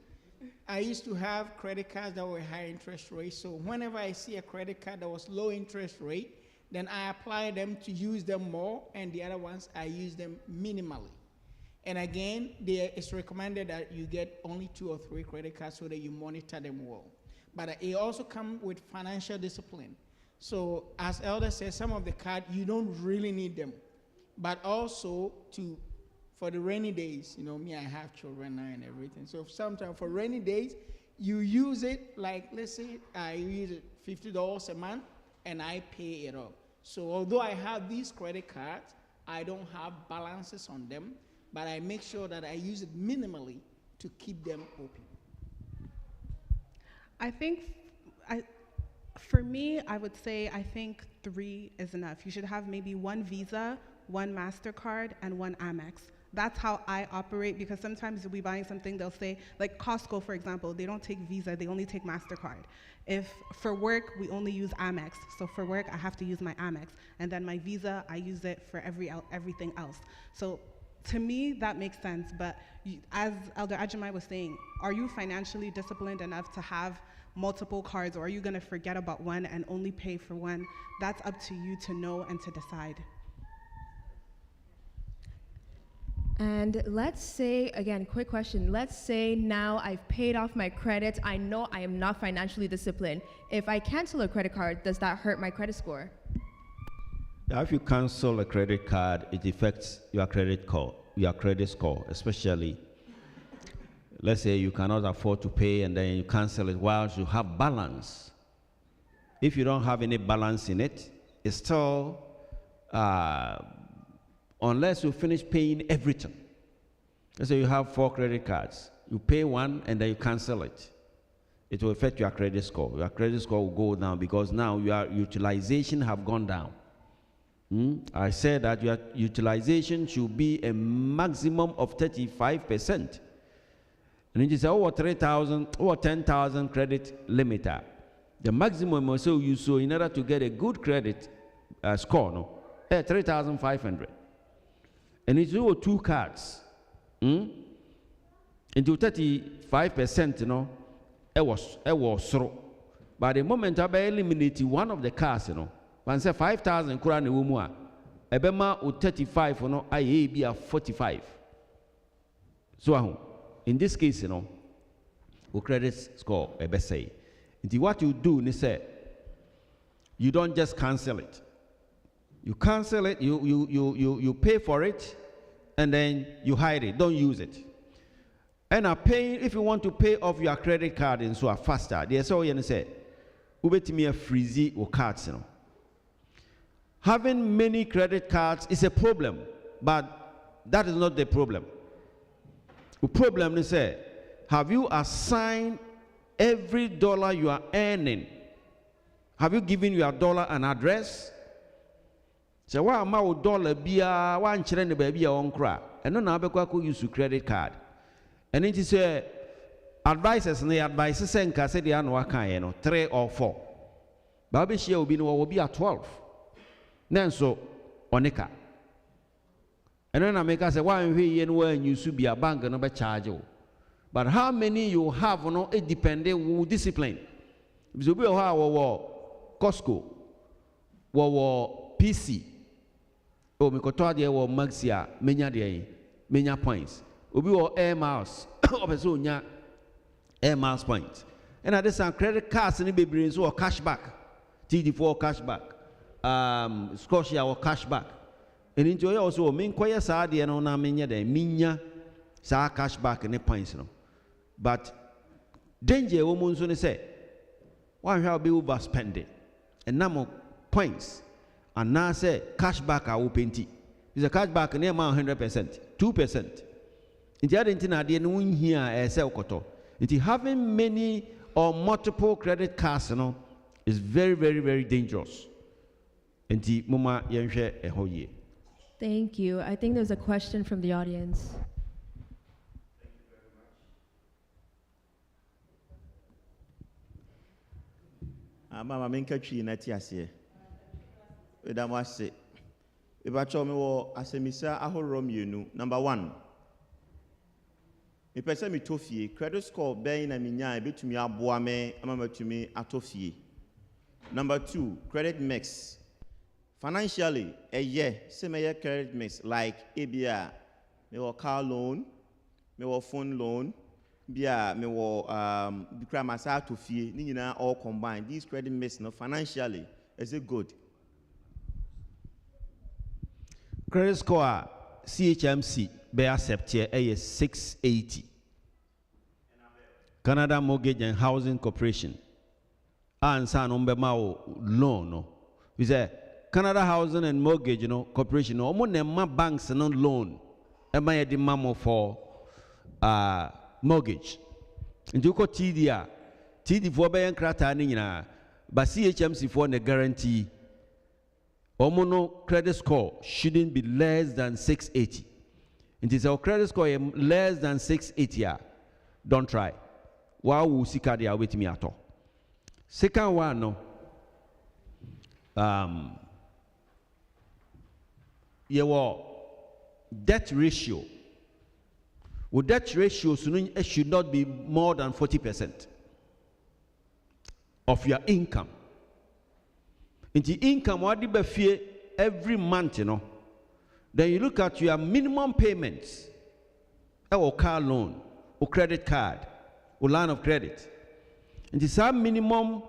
I used to have credit cards that were high interest rates. So whenever I see a credit card that was low interest rate, then I apply them to use them more, and the other ones I use them minimally. And again, it's recommended that you get only 2 or 3 credit cards so that you monitor them well. But it also comes with financial discipline. So as Elder says, some of the cards, you don't really need them. But also for the rainy days, me, I have children now and everything. So sometimes for rainy days, you use it, like let's say I use it $50 a month and I pay it off. So although I have these credit cards, I don't have balances on them, but I make sure that I use it minimally to keep them open. I think, for me, I would say I think 3 is enough. You should have maybe 1 Visa, 1 MasterCard, and 1 Amex. That's how I operate, because sometimes you'll be buying something, they'll say, like Costco, for example, they don't take Visa, they only take MasterCard. If for work, we only use Amex. So for work, I have to use my Amex. And then my Visa, I use it for everything else. So to me, that makes sense. But as Elder Ajimai was saying, are you financially disciplined enough to have multiple cards, or are you going to forget about one and only pay for one? That's up to you to know and to decide. And let's say, again, quick question. Let's say now I've paid off my credit. I know I am not financially disciplined. If I cancel a credit card, does that hurt my credit score? If you cancel a credit card, it affects your credit score, especially, let's say you cannot afford to pay and then you cancel it whilst you have balance. If you don't have any balance in it, it's still, unless you finish paying everything. Let's say you have 4 credit cards. You pay one and then you cancel it. It will affect your credit score. Your credit score will go down because now your utilization have gone down. I said that your utilization should be a maximum of 35%. And it is over 3,000 or 10,000 credit limiter. The maximum also you so in order to get a good credit score, 3,500. And it's over 2 cards. Into 35%, it was so. By the moment I eliminate one of the cards, when say 5,000 kura ne wumu a ebema o 35 no aye bi a 45. So in this case, o credit score ebe say. What you do is say you don't just cancel it. You cancel it, you pay for it, and then you hide it. Don't use it. And if you want to pay off your credit card and so faster, they say, ubetimi a freezy or cards, Having many credit cards is a problem, but that is not the problem. The problem is, have you assigned every dollar you are earning? Have you given your dollar an address? So why am I dollar bia one children baby on cry? And no now because use credit card. And it is advisors and the advisors saying say they are no 3 or 4. Baby share will be at 12. Nanso onika. And then I make us say why you should be a bank and not charge you. But how many you have it depends on discipline. If you have Costco, PC, or Mikotoa de or Maxia, many points. Ubi or Air Miles, or Air Miles points. And at this time, credit cards and be brings or cashback, TD4 cashback. Scotia or cashback. And enjoy also mean quite sad and on a minya sa cashback and a points. But danger woman soon say, why shall be overspending? And number points. And now say cashback are open tea. Is a cashback near 100%, 2%. In the other thing I didn't win here as a koto. It having many or multiple credit cards, is very, very, very dangerous. Thank you. I think there's a question from the audience. Mama minka twi na ti ase. We da mo ase. E ba cho me wo asemisa ahoro mienu. Number 1. Me pese me tofie, credit score ben na minya e betumi aboa me ama matumi atofie. Number 2, credit mix. Financially, say my credit mix like ABR, me wo car loan, me wo phone loan, bia me wo bikra masa to fie, ni nyina all combined. These credit mix financially is it good? Credit score CHMC be accept here 680. Canada Mortgage and Housing Corporation. Ansa no be ma loan no. We say Canada Housing and Mortgage, Corporation, no banks no loan. Am I the mamo for mortgage? And you got TD for bayan krata nina, but CHMC for the guarantee. No credit score shouldn't be less than 680. It is our credit score less than 680. Don't try. Wow, we see card there with me at all. Second one, no. Your debt ratio. Well, debt ratio should not be more than 40% of your income. In the income, what do you fear every month, you know? Then you look at your minimum payments, or car loan, or credit card, or line of credit. And the same minimum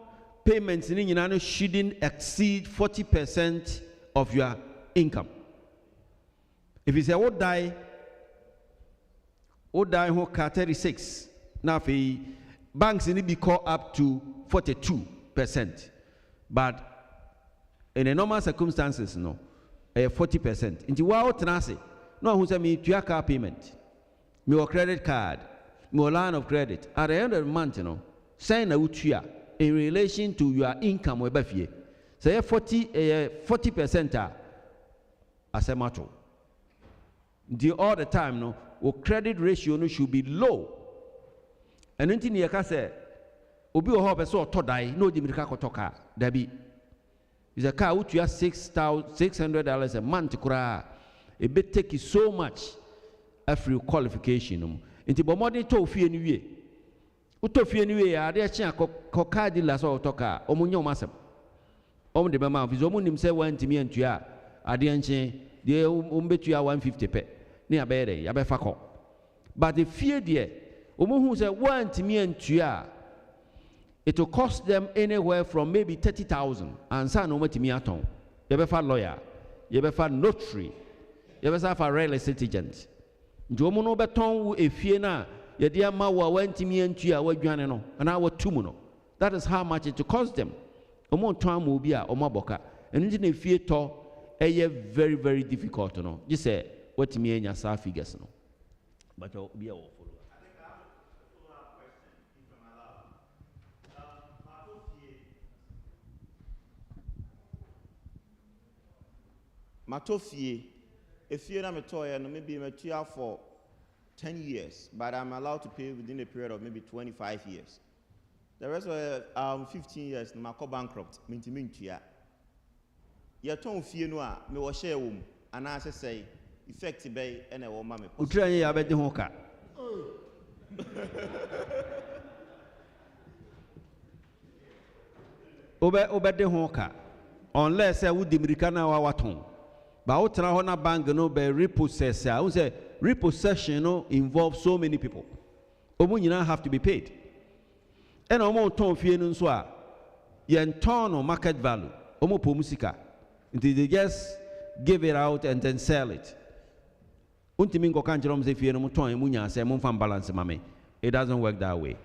payments in United shouldn't exceed 40% of your income. If you say, what die who car 36, now the banks need to be called up to 42%. But in the normal circumstances, no, 40%. Into what tenacity? No, who say me to your car payment, your credit card, your line of credit. At the end of the month, you know, sign a utia in relation to your income. We buy say 40% as a matter. All the time, no, our credit ratio no should be low. And anything you can say, obi o ho person to die no di mirika ko toka dabi. Is a car which you have $600 a month kura. It be take you so much every qualification. Inti bomodi to fi anyway. Uto fi anyway a de chia ko car dealer so toka omunyo masem. Om de mama fi omu nim se wantimi antua ade anche de umbetua 150 pe. Ni abere ya be fa. But the fear there omu hu se wantimi antua, it will cost them anywhere from maybe 30,000 and so no much miaton. You ever find lawyer, you ever find notary, you ever find a real estate agent. Jomo no beton a fiena, ye dear ma went to me and to our guanano, and our tumuno. That is how much it will cost them. Omo time will be a omaboka, and in a fear to a very, very difficult to know. You say, what me and your sa figures no. But I'll be all. Matofie, if you're not a toy, and maybe mature for 10 years, but I'm allowed to pay within a period of maybe 25 years. The rest of 15 years, I'm bankrupt. Mintimintia. Your tone fear no, me was share womb, and as I say, effective bay and a woman. Utraya abet the hoka. Obet the hoka, unless I would Americana or what home. But out na bank no be repossess. I would say repossession no involves so many people. Omo nyina have to be paid. And omo ton fie no so a yen ton on market value. Omo po musika. Until they just give it out and then sell it. Untimi ngo kan jero mse fie no ton emu nya say mo fam balance mame. It doesn't work that way.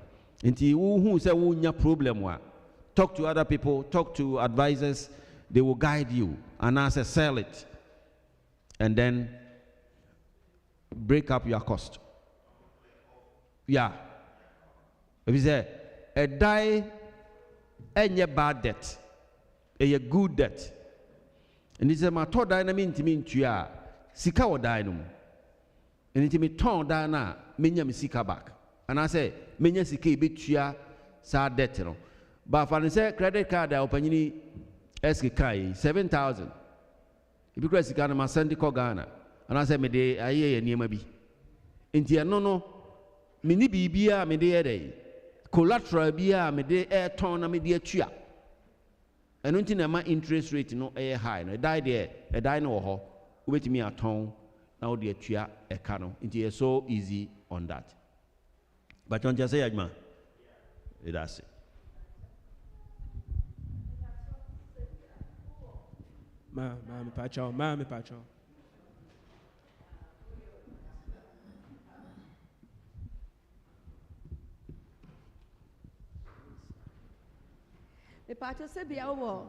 Until who say wo nya problem wa. Talk to other people, talk to advisors, they will guide you and answer sell it. And then break up your cost. Yeah. If you say a die any bad debt, a good debt. And it's a matter of dynamic to mean to ya sika or dynamo. And it me turn down na menya me sika back. And I say menya sika bit ya sa debt no. But for the say credit card I open ni eski kai 7,000. Because you can send the Ghana, and I said, me de aye near maybe. India no, mini bibia me de day, collateral bia me de air ton me de chia. And until my interest rate no air high, no die there, a dino ho, wait me at home, now the chia a cano. It's so easy on that. But don't just say, man, that's it. Mami Pacho. The party said be our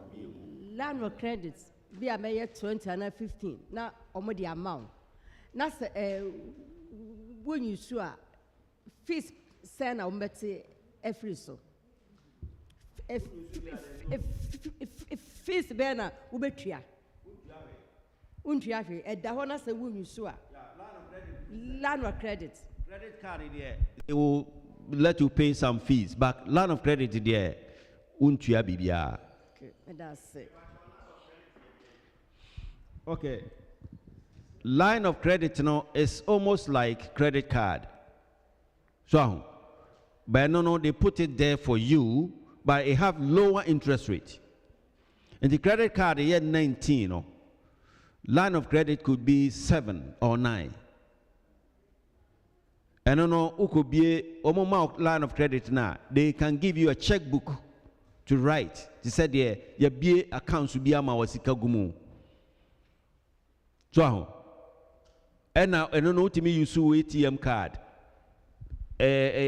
land of credits be a mayor 20 and 15. Now, the amount. Now, when you sure fees send our betty every so. If fees banner, Ubetria. Untiafi, at the honor say, when you sure. line of credit. Credit card there, they will let you pay some fees, but line of credit there, untua bibia. Okay, that's it. Okay. Line of credit is almost like credit card. So, but no, they put it there for you, but it have lower interest rate. And the credit card, year 19, line of credit could be 7 or 9. And who could be a line of credit now. They can give you a checkbook to write. They said there, your BA accounts will be a mawasika gumu. So, and now, and no to me use ATM card.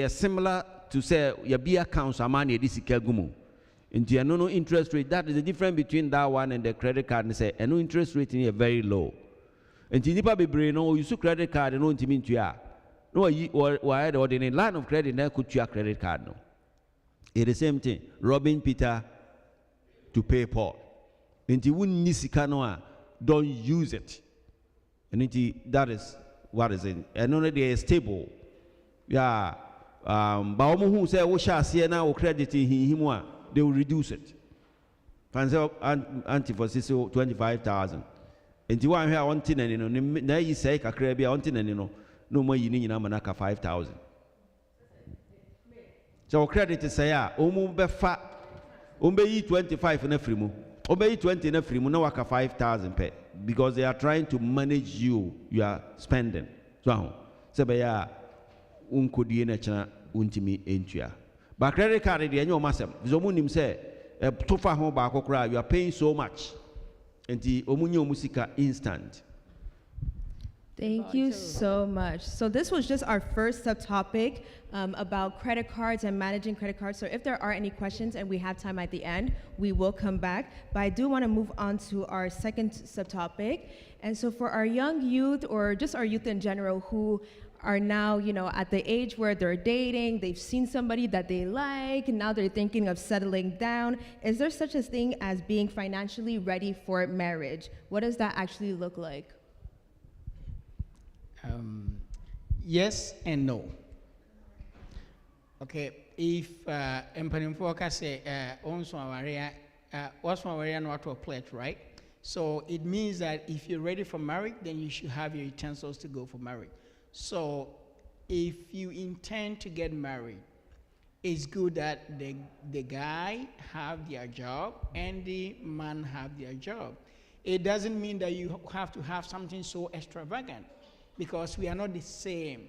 Similar to say your BA accounts are money this gumu. Into a no interest rate. That is the difference between that one and the credit card. And say, no interest rate in here very low. And Tinipa be brain, no, you credit card and no intimate ya. No, why the ordinary line of credit never could your credit card no. It's the same thing. Robbing Peter to pay Paul. And you wouldn't nisikanoa, don't use it. And that is what is in. And only they are stable. Yeah. But who say we shall see now credit him, they will reduce it. Fancy anti for 25,000. And you want here on tin and you know, now you say Kakrabia on tin and you know. No more you need manaka 5,000. So credit is say befa umbe 25 in a free mo. Umbe 20 in a free mo no waka 5,000 pay because they are trying to manage you are spending. So say ya unkodi na chana untimi entua. But credit card dey enyo masem. Zomunim say to fa ho ba akokra you are paying so much. Enti omunye omusika instant. Thank you so much. So this was just our first subtopic about credit cards and managing credit cards. So if there are any questions and we have time at the end, we will come back. But I do want to move on to our second subtopic. And so for our young youth or just our youth in general who are now, at the age where they're dating, they've seen somebody that they like, and now they're thinking of settling down. Is there such a thing as being financially ready for marriage? What does that actually look like? Yes and no. Okay, if empanimfo ka say onso awaria what's awaria not to a pledge, right? So it means that if you're ready for marriage, then you should have your utensils to go for marriage. So if you intend to get married, it's good that the guy have their job and the man have their job. It doesn't mean that you have to have something so extravagant, because we are not the same.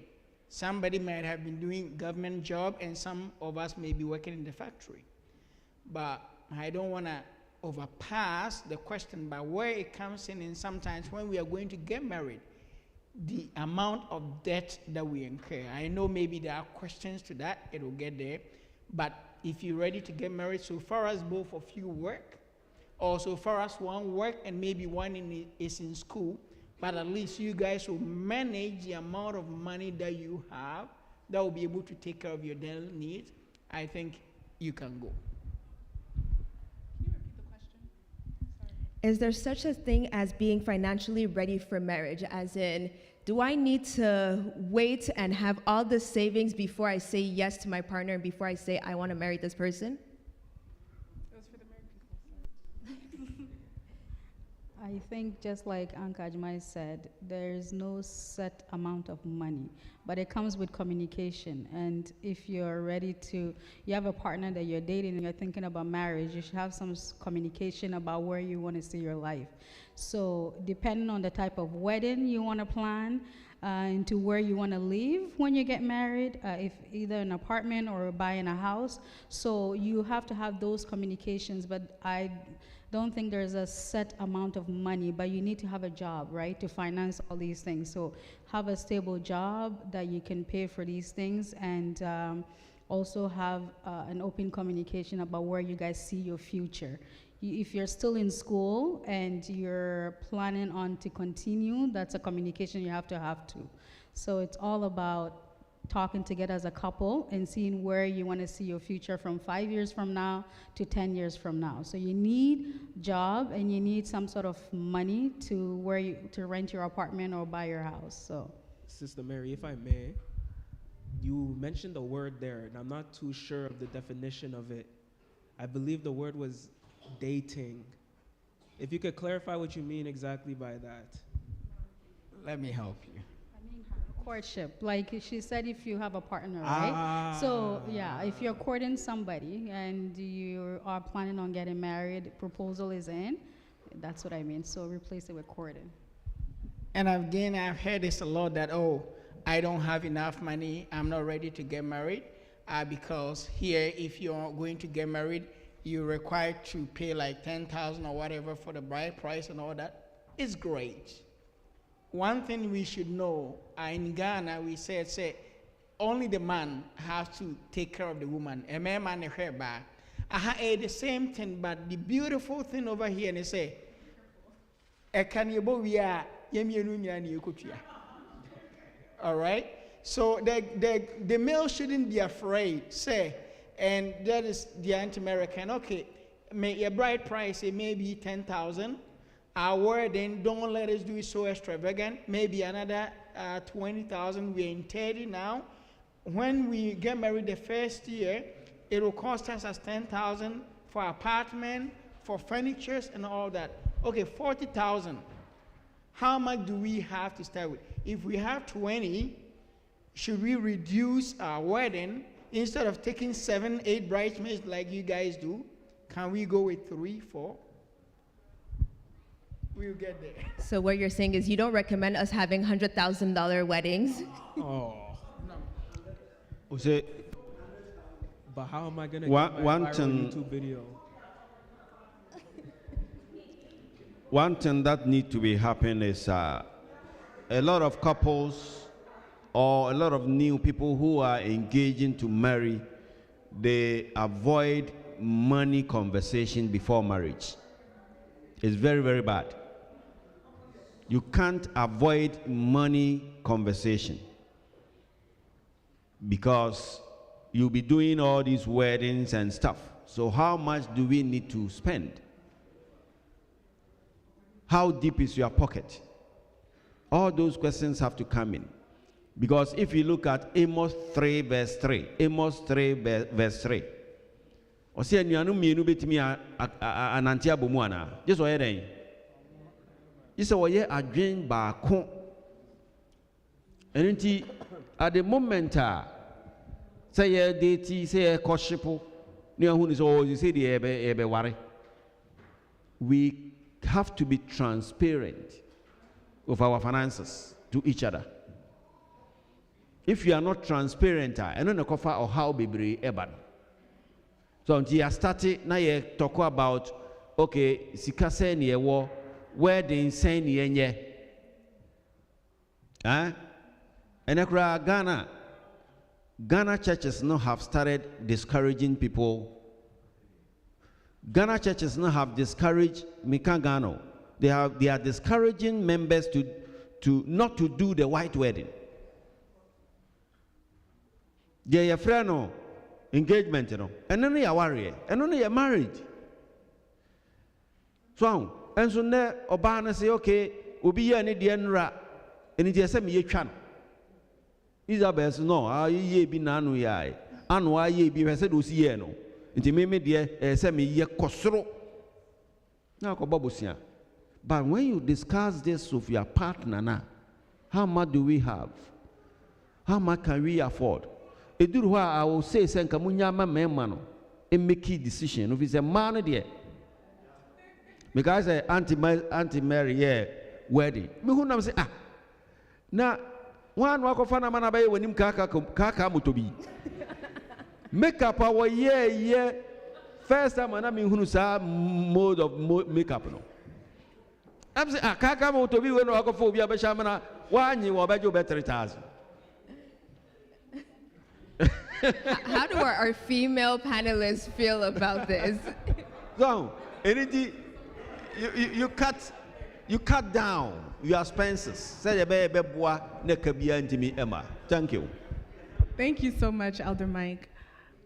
Somebody might have been doing government job and some of us may be working in the factory. But I don't want to overpass the question by where it comes in, and sometimes when we are going to get married, the amount of debt that we incur. I know maybe there are questions to that, it will get there. But if you're ready to get married, so far as both of you work, or so far as one work and maybe one is in school, but at least you guys will manage the amount of money that you have that will be able to take care of your daily needs, I think you can go. Can you repeat the question? Sorry. Is there such a thing as being financially ready for marriage? As in, do I need to wait and have all the savings before I say yes to my partner and before I say I want to marry this person? It was for the married people. I think just like Ankajmai said, there's no set amount of money, but it comes with communication. And if you're ready to, you have a partner that you're dating and you're thinking about marriage, you should have some communication about where you want to see your life. So depending on the type of wedding you want to plan, into where you want to live when you get married, if either an apartment or buying a house. So you have to have those communications, but I don't think there's a set amount of money, but you need to have a job, right, to finance all these things. So have a stable job that you can pay for these things, and also have an open communication about where you guys see your future. If you're still in school and you're planning on to continue, that's a communication you have to. So it's all about talking together as a couple and seeing where you want to see your future from 5 years from now to 10 years from now. So you need job and you need some sort of money to rent your apartment or buy your house. So Sister Mary, if I may, you mentioned a word there, and I'm not too sure of the definition of it. I believe the word was dating. If you could clarify what you mean exactly by that. Let me help you. Courtship, like she said, if you have a partner, right? So yeah, if you're courting somebody and you are planning on getting married, proposal is in, that's what I mean. So replace it with courting. And again, I've heard this a lot that, oh, I don't have enough money, I'm not ready to get married. Because here, if you're going to get married, you're required to pay like 10,000 or whatever for the bride price and all that. It's great. One thing we should know, in Ghana, we say only the man has to take care of the woman. A man and her back. The same thing, but the beautiful thing over here, and they say, all right? So the male shouldn't be afraid, say, and that is the anti-American. Okay, your bride price, it may be 10,000. Our wedding, don't let us do it so extravagant. Maybe another 20,000. We're in 30 now. When we get married the first year, it will cost us as 10,000 for apartment, for furnitures, and all that. Okay, 40,000. How much do we have to start with? If we have 20, should we reduce our wedding instead of taking 7, 8 bridesmaids like you guys do? Can we go with 3, 4? We'll get there. So what you're saying is you don't recommend us having $100,000 weddings? Oh. We say, But how am I going to One- get my one viral thing- YouTube video? one thing that needs to be happening is a lot of couples or a lot of new people who are engaging to marry, they avoid money conversation before marriage. It's very, very bad. You can't avoid money conversation because you'll be doing all these weddings and stuff. So how much do we need to spend? How deep is your pocket? All those questions have to come in. Because if you look at Amos 3 verse 3, Amos 3 verse 3, Osi anuanu mienu betimi anante abomu ana. Just oye den. Just oye adwen baako. Enti at the moment say ye date say koshipo ne ahu ni so you say the ebe ware. We have to be transparent of our finances to each other. If you are not transparent, I don't know or how bebre eban. So until you started, now you talk about, okay, sikase ni ewo, wedding say ni enye. And Ghana churches now have started discouraging people. Ghana churches now have discouraged Mikangano. They are discouraging members to not to do the white wedding. They are friend engagement, and then you are worried, and then you are married. So, and so now Obama say, okay, we'll be here in the end, and it is a me chan. Isabel says, no, ye be nanu yai, and why ye be said, no. It may be dear, send me ye cosro. Now, Kobabusia. But when you discuss this with your partner now, how much do we have? How much can we afford? It do what I will say, Sankamunya Mamano, and make a decision. If it's a man there, because Auntie Mary, yeah, wedding. Me who say, now one walk of Fanamana Bay when him kaka mutobi. Make up our year. First time when I mean who say mode of makeup. No. I'm saying, kaka mutobi when I go for Bia Beshamana, 1 year or better 3,000. How do our female panelists feel about this? So, anything you cut down your expenses. Say the baby boy neka biya ntimi Emma. Thank you. Thank you so much, Elder Mike.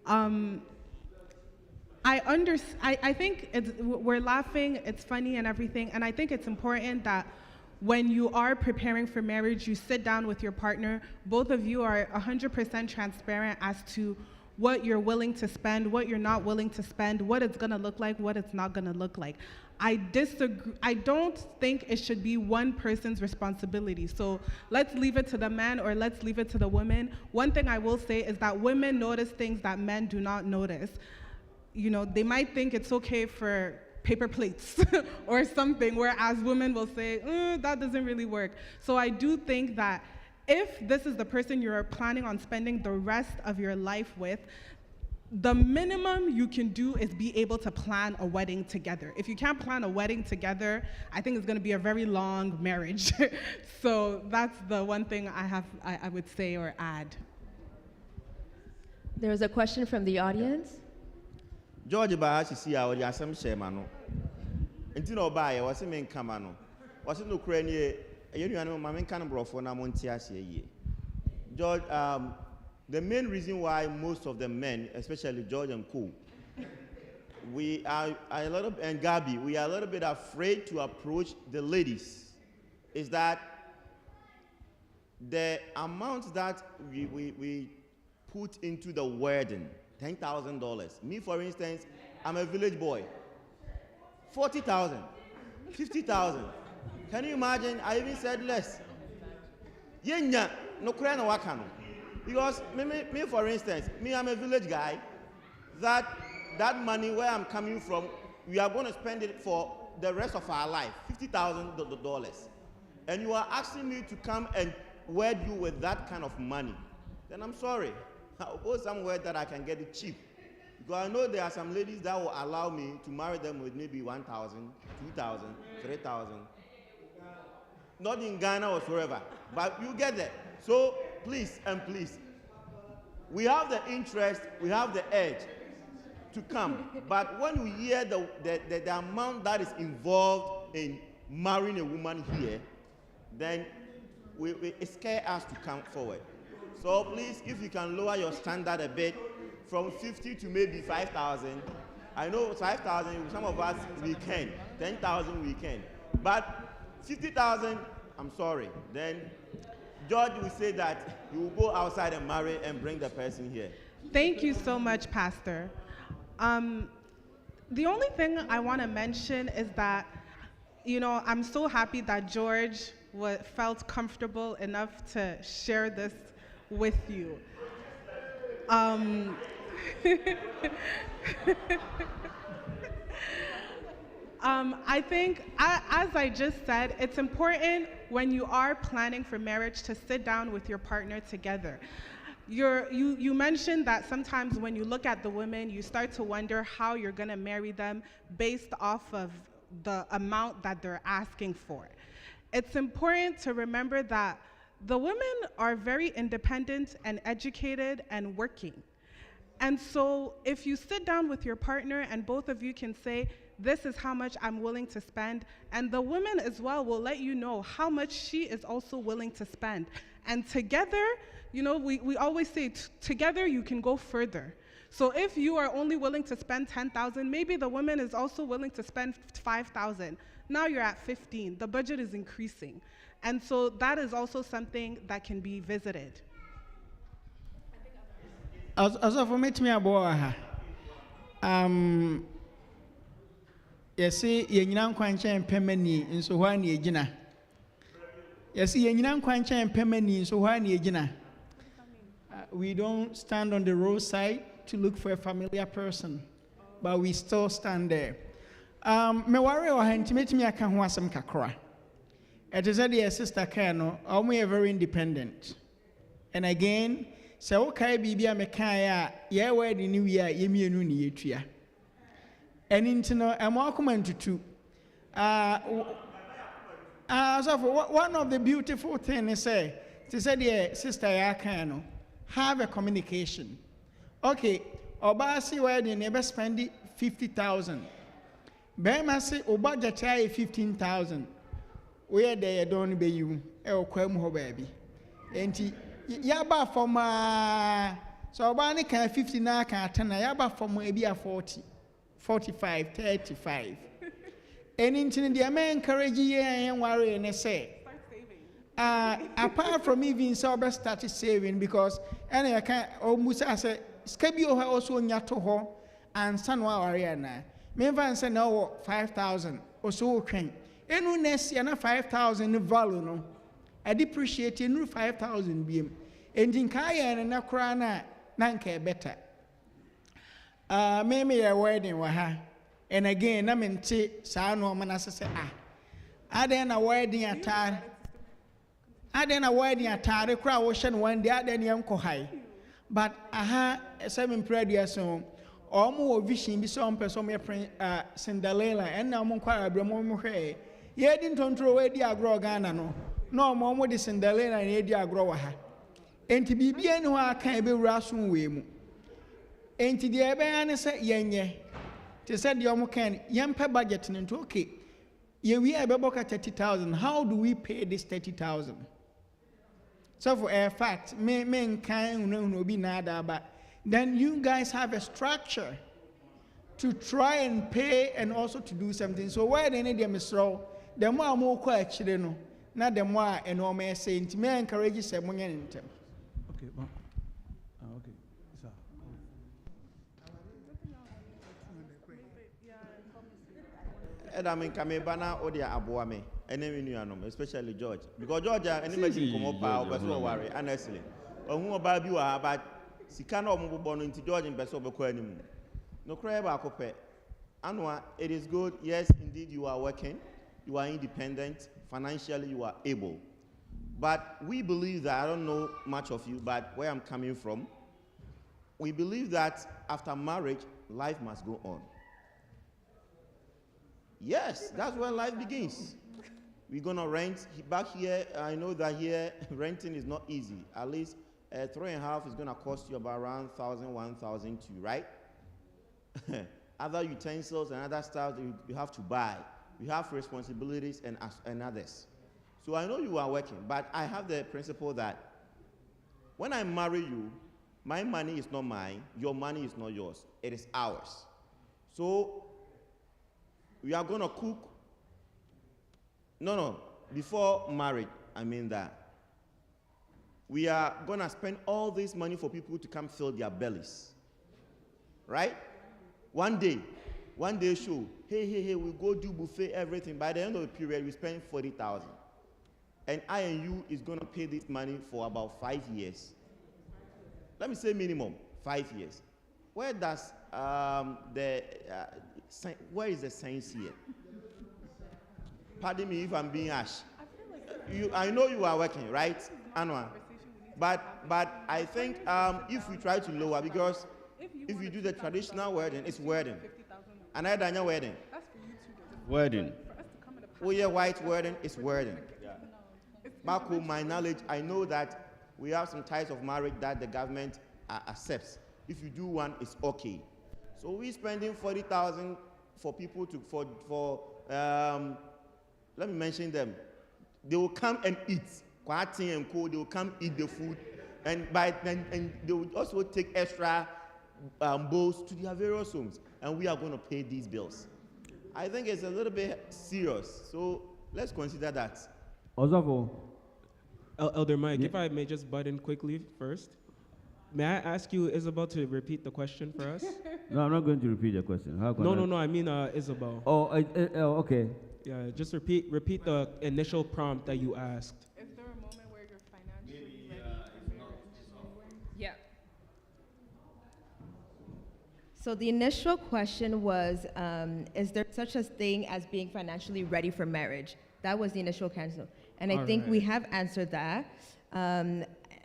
I think we're laughing, it's funny and everything, and I think it's important that when you are preparing for marriage, you sit down with your partner, both of you are 100% transparent as to what you're willing to spend, what you're not willing to spend, what it's gonna look like, what it's not gonna look like. I disagree. I don't think it should be one person's responsibility. So let's leave it to the man or let's leave it to the woman. One thing I will say is that women notice things that men do not notice. You know, they might think it's okay for paper plates or something, whereas women will say, that doesn't really work. So I do think that if this is the person you're planning on spending the rest of your life with, the minimum you can do is be able to plan a wedding together. If you can't plan a wedding together, I think it's going to be a very long marriage. So that's the one thing I would say or add. There was a question from the audience. George Bahashi see our Yasam Shemano. Intino Baya was a main camano. Was it no crane? You know, my main can bro for Namontias ye. George, the main reason why most of the men, especially George and Co, we are a little, and Gabi, we are a little bit afraid to approach the ladies, is that the amount that we put into the wedding, $10,000. Me, for instance, I'm a village boy. 40,000, 50,000. Can you imagine? I even said less. Yenya, no krena wakano. Because me, for instance, I'm a village guy. That money where I'm coming from, we are going to spend it for the rest of our life, $50,000. And you are asking me to come and wed you with that kind of money. Then I'm sorry. I'll go somewhere that I can get it cheap. Because I know there are some ladies that will allow me to marry them with maybe 1,000, 2,000, 3,000. Not in Ghana or wherever, but you get there. So please and please, we have the interest, we have the edge to come. But when we hear the amount that is involved in marrying a woman here, then it scares us to come forward. So please, if you can lower your standard a bit from 50 to maybe 5,000. I know 5,000, some of us we can. 10,000 we can. But 50,000, I'm sorry. Then George will say that he will go outside and marry and bring the person here. Thank you so much, Pastor. The only thing I want to mention is that, you know, I'm so happy that George felt comfortable enough to share this with you. I think, as I just said, it's important when you are planning for marriage to sit down with your partner together. You mentioned that sometimes when you look at the women, you start to wonder how you're going to marry them based off of the amount that they're asking for. It's important to remember that the women are very independent and educated and working. And so if you sit down with your partner and both of you can say, this is how much I'm willing to spend, and the woman as well will let you know how much she is also willing to spend. And together, you know, we always say, together you can go further. So if you are only willing to spend 10,000, maybe the woman is also willing to spend 5,000. Now you're at 15, the budget is increasing. And so that is also something that can be visited. Also for me to me aboa yesi yenyina nkwanche mpemani nso hwa na egina yesi yenyina nkwanche mpemani nso hwa na egina. We don't stand on the roadside to look for a familiar person, but we still stand there. Me worry o hantimeti me aka ho asem kakra. It is that sister Kano, we are very independent. And again, so okay, Bibia Mekaya, yeah, where the new year, Yemianu Nietria. And into no, I'm welcome to two. So one of the beautiful things to say, dear sister Yakano, have a communication. Okay, Obasi wedding, never spend 50,000. Bema say, Obaja 15,000. Where they don't be you, Kwem baby. And yaba from so Bani can 50 na can 10, yaba from maybe a 40, 45, 35. Anything the man encourage you and worry and say. Apart from even sober started saving because any I can't almost as a schedule also in Yato and San Ariana. Maybe say no 5,000 or so train. And next year 5,000 value no. I depreciate in 5,000 beam. And in Kaya and Nakrana Nanke better. Maybe a wedding waha. And again, I'm in tea, Sano Manasa say, I then a wedding attire. I then a wedding attire, the crowd ocean one day, then young high. But aha, a 7 previous song, or more vision be some person, Cinderella, and now Monquara Bramon Hay. Ye didn't control where the agro Ghana no more the Cinderella and Eddie Agroha. And to be anywhere can't be Rasun Wim. And to the Abayana said, Yenye. To said the Omokan, Yampa budget into okay. Yeah, we have about 30,000. How do we pay this 30,000? So for a fact, men can no be nada, but then you guys have a structure to try and pay and also to do something. So why they need them is so the more question, no, not the more and no may say to me encourage someone in them. Okay, well, okay. Edamin kamebana odia abuame enemy nuanom especially George because George anybody come up pa obeso worry honestly ohun oba bi wa ba sika na ombo no nti George mbeso obekọ animu no cry ba akopẹ anwa it is good yes indeed you are working you are independent financially you are able but we believe that I don't know much of you but where I'm coming from we believe that after marriage life must go on. Yes, that's where life begins. We're gonna rent back here. I know that here renting is not easy. At least 3.5 is gonna cost you about around 1,000, 1,002, right? Other utensils and other stuff that you have to buy. You have responsibilities and others. So I know you are working, but I have the principle that when I marry you, my money is not mine, your money is not yours. It is ours. So we are going to cook. No, before marriage, I mean that. We are going to spend all this money for people to come fill their bellies. Right? One day show, hey, we go do buffet, everything. By the end of the period, we spend 40,000. And I and you is going to pay this money for about 5 years. Let me say minimum, 5 years. Where does where is the science here? Pardon me if I'm being harsh. I know you are working, right, Anwar? But I think if we try to lower, because if you do the traditional wedding, it's wedding. Another than wedding. Wedding. Oh yeah, white wedding, it's wedding. Back home, my knowledge, I know that we have some types of marriage that the government accepts. If you do one, it's okay. So we're spending 40,000 for people to let me mention them. They will come and eat. Kwati and Co. They will come eat the food, and they will also take extra bowls to their various homes, and we are going to pay these bills. I think it's a little bit serious. So let's consider that. Ozavo. Elder Mike, if I may just butt in quickly first. May I ask you, Isabel, to repeat the question for us? No, I'm not going to repeat your question. How can No, I mean Isabel. Oh, okay. Yeah, just repeat the initial prompt that you asked. Is there a moment where you're financially ready for marriage? Yeah. So the initial question was, is there such a thing as being financially ready for marriage? That was the initial question. And I think we have answered that.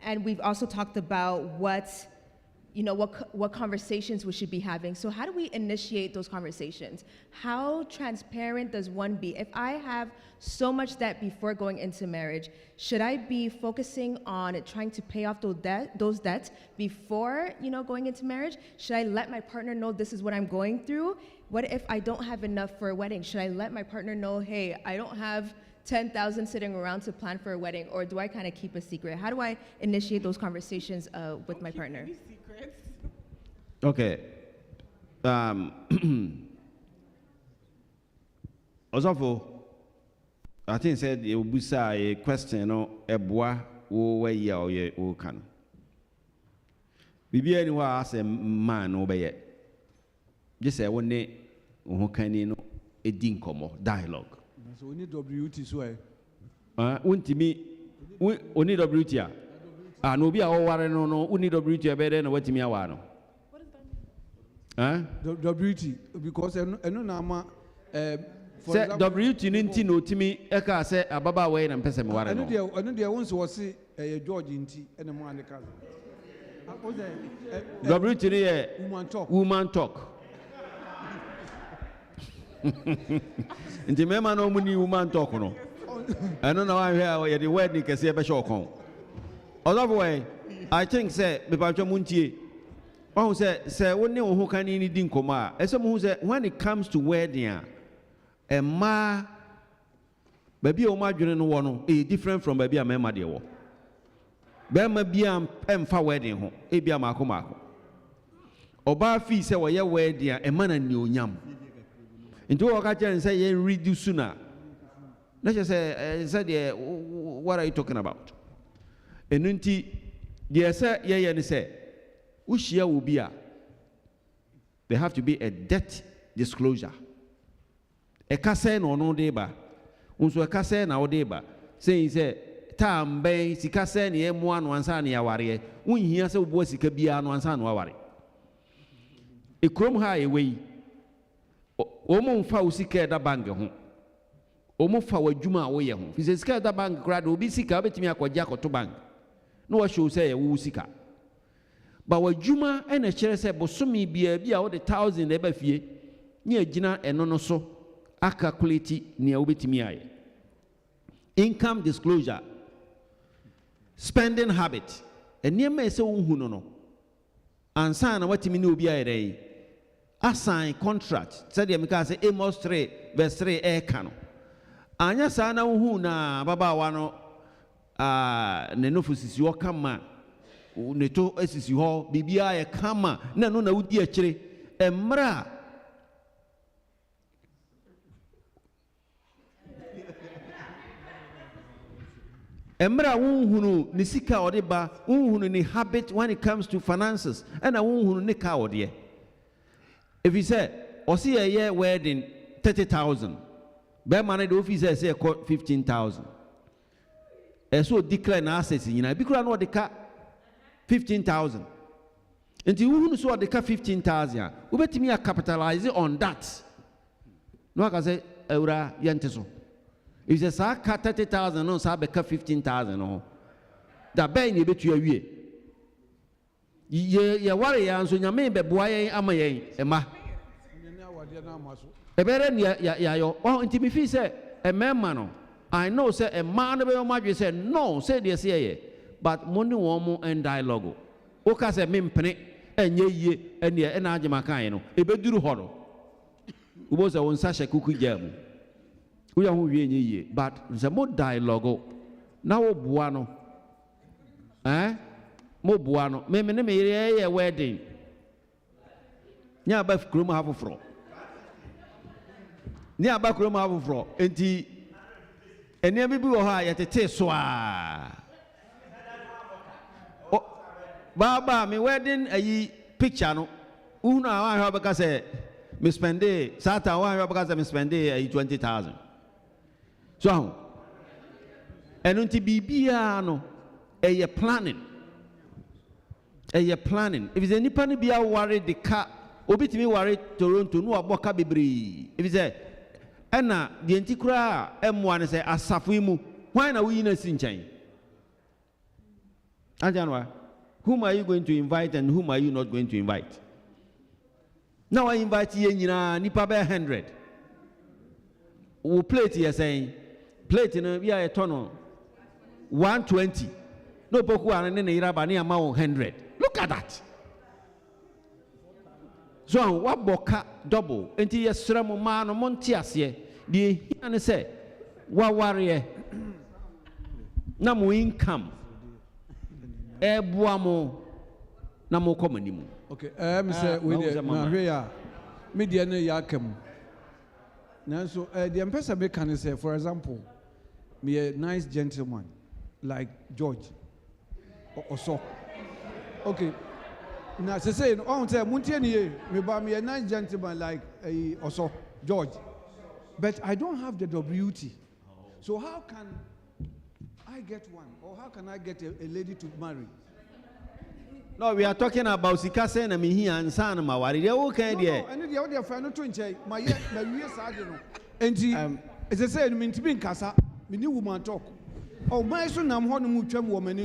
And we've also talked about what conversations we should be having. So how do we initiate those conversations? How transparent does one be? If I have so much debt before going into marriage, should I be focusing on trying to pay off those debts before going into marriage? Should I let my partner know this is what I'm going through? What if I don't have enough for a wedding? Should I let my partner know, hey, I don't have 10,000 sitting around to plan for a wedding, or do I kind of keep a secret? How do I initiate those conversations with my partner? Okay. Also, I think said it will be a question no eboa wo we ya o ye o kan. Bibi any wa as a man obey. Just say one day who can no a dinkomo dialogue. So we need WT so Untimi only WT ah no be a ware no we need WT better than what me awano. WT because eno na ma say WT ninti no timi e ka say ababa we na mpese me ware no. Eno de won so wo se George nti ene mo ane ka. WT ne woman talk. Nti mema no muni woman talk no. I don't know why you the word ni kese be show kon. Other way, I think say me pa twa muntie. Oh say woni wo ho kan ni di nkoma a. Ese mo hu say when it comes to wedding a ma baby o ma dwene no wo no e different from baby a mema de wo. Be ma bia emfa wedding ho e bia mako. Oba fi say wo ye wedding a ma na ni onyam. Into what I say, you reduce sooner. Let's just say, what are you talking about? And unti, yes, sir, yeah, and say, Ushia will be a. There have to be a debt disclosure. A casen or no deba. Unso a casen or deba. Saying, say, Tam bay, si casen, ye one san ya warrior. Un hears a voice, he could be an one san warrior. A chrome high away. Omo fa usika da bank ho omo fa wadwuma wo ye ho fi se sika da bank kra do bi sika betimi akwaja akoto bank no wa show say wo sika ba wadwuma e na kire say bosomi bia bia wo de 1000 e ba fie ni agina eno no so calculate ni wo betimi aye income disclosure spending habit enema ese wo hu no ansa na watimi ni obi aye dai assign contract said the America say Amos 3 verse 3 kano anya sana uhu na baba wano ne nofu sisi ho kama ne to asisi ho bibia ye kama na no na wudi akire emra unhunu ni sika odeba unhunu ni habit when it comes to finances and unhunu ni ka odie. If you say, or see a year wedding 30,000, bear money the officer say 15,000. And so decline assets in United because I know the car 15,000. And you saw the car 15,000. We bet me a capitalize on that. No, I can say, Eura Yanteso. If you say, 30,000, no, so I 15,000. No, that bay you bet you a year. Ye worry answer your main boy amaye ema ebere ya yo oh ntimi fi say a man no I know say a man be o say no say dey say but money won and dialogue o ka say mempene enye yie ene e na agema kan no ebeduru ho no ubo say won sa hye kuku jam wo ya ho wie enye yie but say mo dialogue na wo boa no mo buano me ne me ye wedding nya ba krom ha foforo nya ba krom ha foforo enti ene bi wo ha ye tete so a baba me wedding ayi picture no una wa ha ba ka say me spend satan wa ha ba ka say me spend ayi 20,000 so enti bibia no eye planning. You're planning. If there's any panic, be worried the car, obit me worried Toronto, no aboka bibri. If it's a Anna, the antiqua M1 say Asafimu, why are we in a sinchain? Anjanwa, whom are you going to invite and whom are you not going to invite? Now I invite you, Nipa bear 100. We plate here saying, plate in a tunnel 120. No poku and then Irabani amount 100. Look at that. So what boka double into your sramo man or montias the and say what warrior namu income ebuamo namu komanimu. Okay, say we media no yakem Now, so the Empress can say, for example, me a nice gentleman like George or so. Okay. Now, say, oh, say, Muntiani, me a nice gentleman like also George, but I don't have the WT. So how can I get one, or how can I get a lady to marry? No, we are talking about Sikase and Mihi and San Mawari. They're okay there. No, and the other final twin my years I don't know. And as I said, mean to be in Casa, me new woman talk. Oh, my son, I'm one who woman.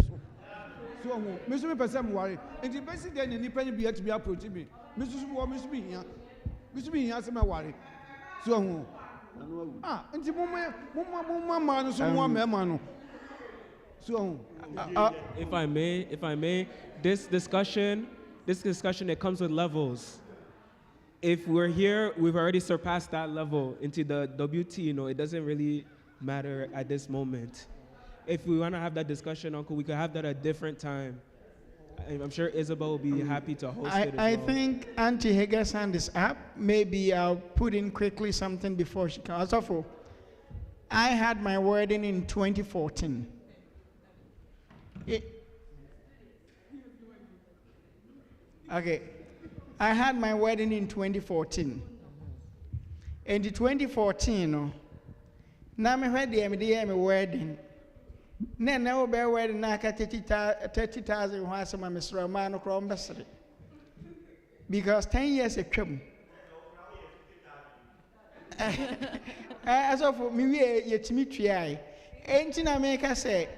So, Mr. Person worry. And the best then in the penny be to be approaching me. Mrs. Miss me here. Mr. Me has my worry. So, and the moment, man, someone, man. So, if I may, this discussion, it comes with levels. If we're here, we've already surpassed that level into the WT. It doesn't really matter at this moment. If we want to have that discussion, Uncle, we could have that at a different time. I'm sure Isabel will be happy to host it as well. I think Auntie Hager's hand is up. Maybe I'll put in quickly something before she comes. Also, I had my wedding in 2014. Okay, I had my wedding in 2014. And in 2014, now I had the wedding. Then I will be wedding na 30,000 was my Mr. Romano Crombassery. Because 10 years ago, as of me, yet me try. Ain't in America say,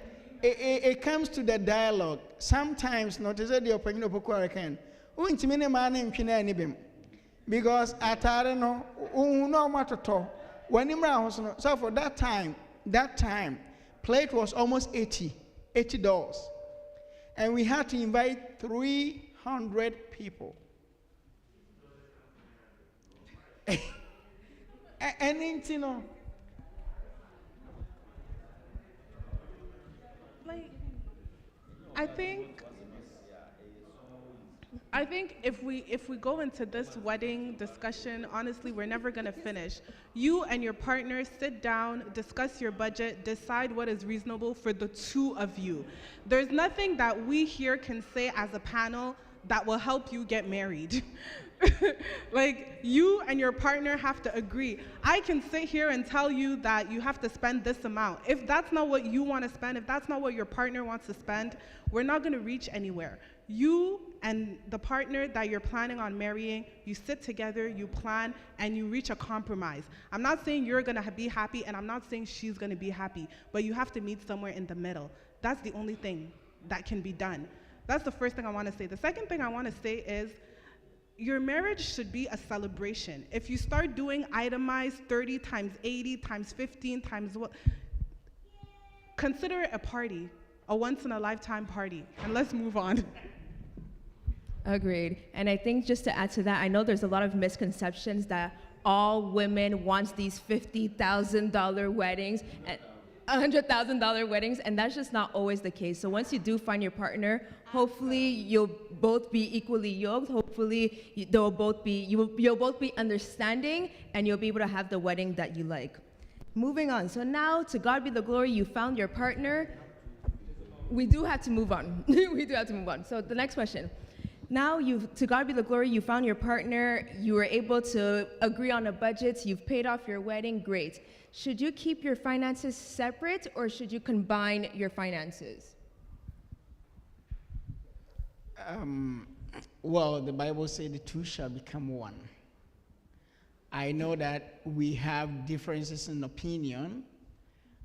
it comes to the dialogue. Sometimes, not as the opinion of Quaracan. Won't mean a man in Pinanibim. Because at I don't know, no matter at all. When him round, so for that time, plate was almost $80. And we had to invite 300 people. And you know, like, I think if we go into this wedding discussion, honestly, we're never going to finish. You and your partner sit down, discuss your budget, decide what is reasonable for the two of you. There's nothing that we here can say as a panel that will help you get married. Like, you and your partner have to agree. I can sit here and tell you that you have to spend this amount. If that's not what you want to spend, if that's not what your partner wants to spend, we're not going to reach anywhere. You and the partner that you're planning on marrying, you sit together, you plan, and you reach a compromise. I'm not saying you're going to be happy, and I'm not saying she's going to be happy, but you have to meet somewhere in the middle. That's the only thing that can be done. That's the first thing I want to say. The second thing I want to say is, your marriage should be a celebration. If you start doing itemized 30 times 80 times 15 times what, consider it a party, a once-in-a-lifetime party, and let's move on. Agreed. And I think just to add to that, I know there's a lot of misconceptions that all women want these $50,000 weddings and $100,000 weddings, and that's just not always the case. So once you do find your partner, hopefully you'll both be equally yoked. Hopefully you'll both be understanding, and you'll be able to have the wedding that you like. Moving on. So now, to God be the glory, you found your partner. We do have to move on. We do have to move on. So the next question. Now, to God be the glory, you found your partner, you were able to agree on a budget, you've paid off your wedding, great. Should you keep your finances separate, or should you combine your finances? Well, the Bible says the two shall become one. I know that we have differences in opinion,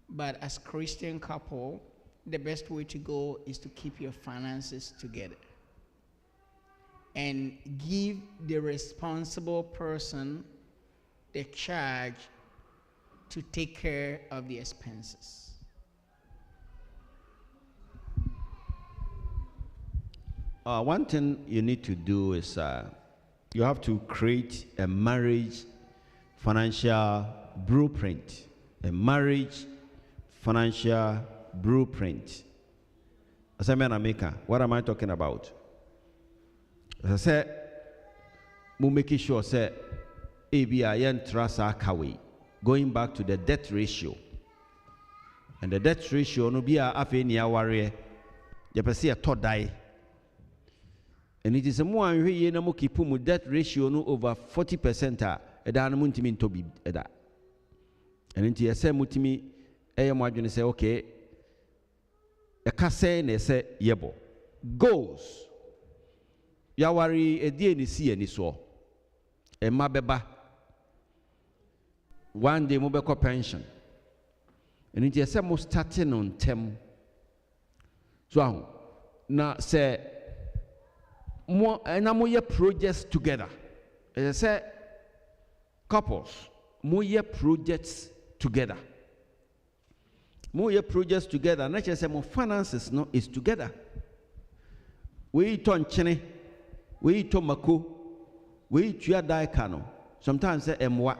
but as Christian couple, the best way to go is to keep your finances together and give the responsible person the charge to take care of the expenses. One thing you need to do is you have to create a marriage financial blueprint. A marriage financial blueprint. As a man, what am I talking about? As I said, we making sure say ABI and trust our kawi. going back to the debt ratio. And the debt ratio no be a afe ni aware ye pese ye to die. And it is a more anhwe ye na mo keep mu debt ratio no over 40% a eda na muntimi ntobi eda. And nti ye say mutimi eye mo adwene say okay e ka say na say yebo goals yawari edie ni si ani so e ma beba one day mo be ko pension. And it is more starting on term. So now say more and more year projects together. As I say, couples, more year projects together. More year projects together. Not just say more finances, no, is together. We turn chene, we turn mako, we tuya daikano. Sometimes say emwa.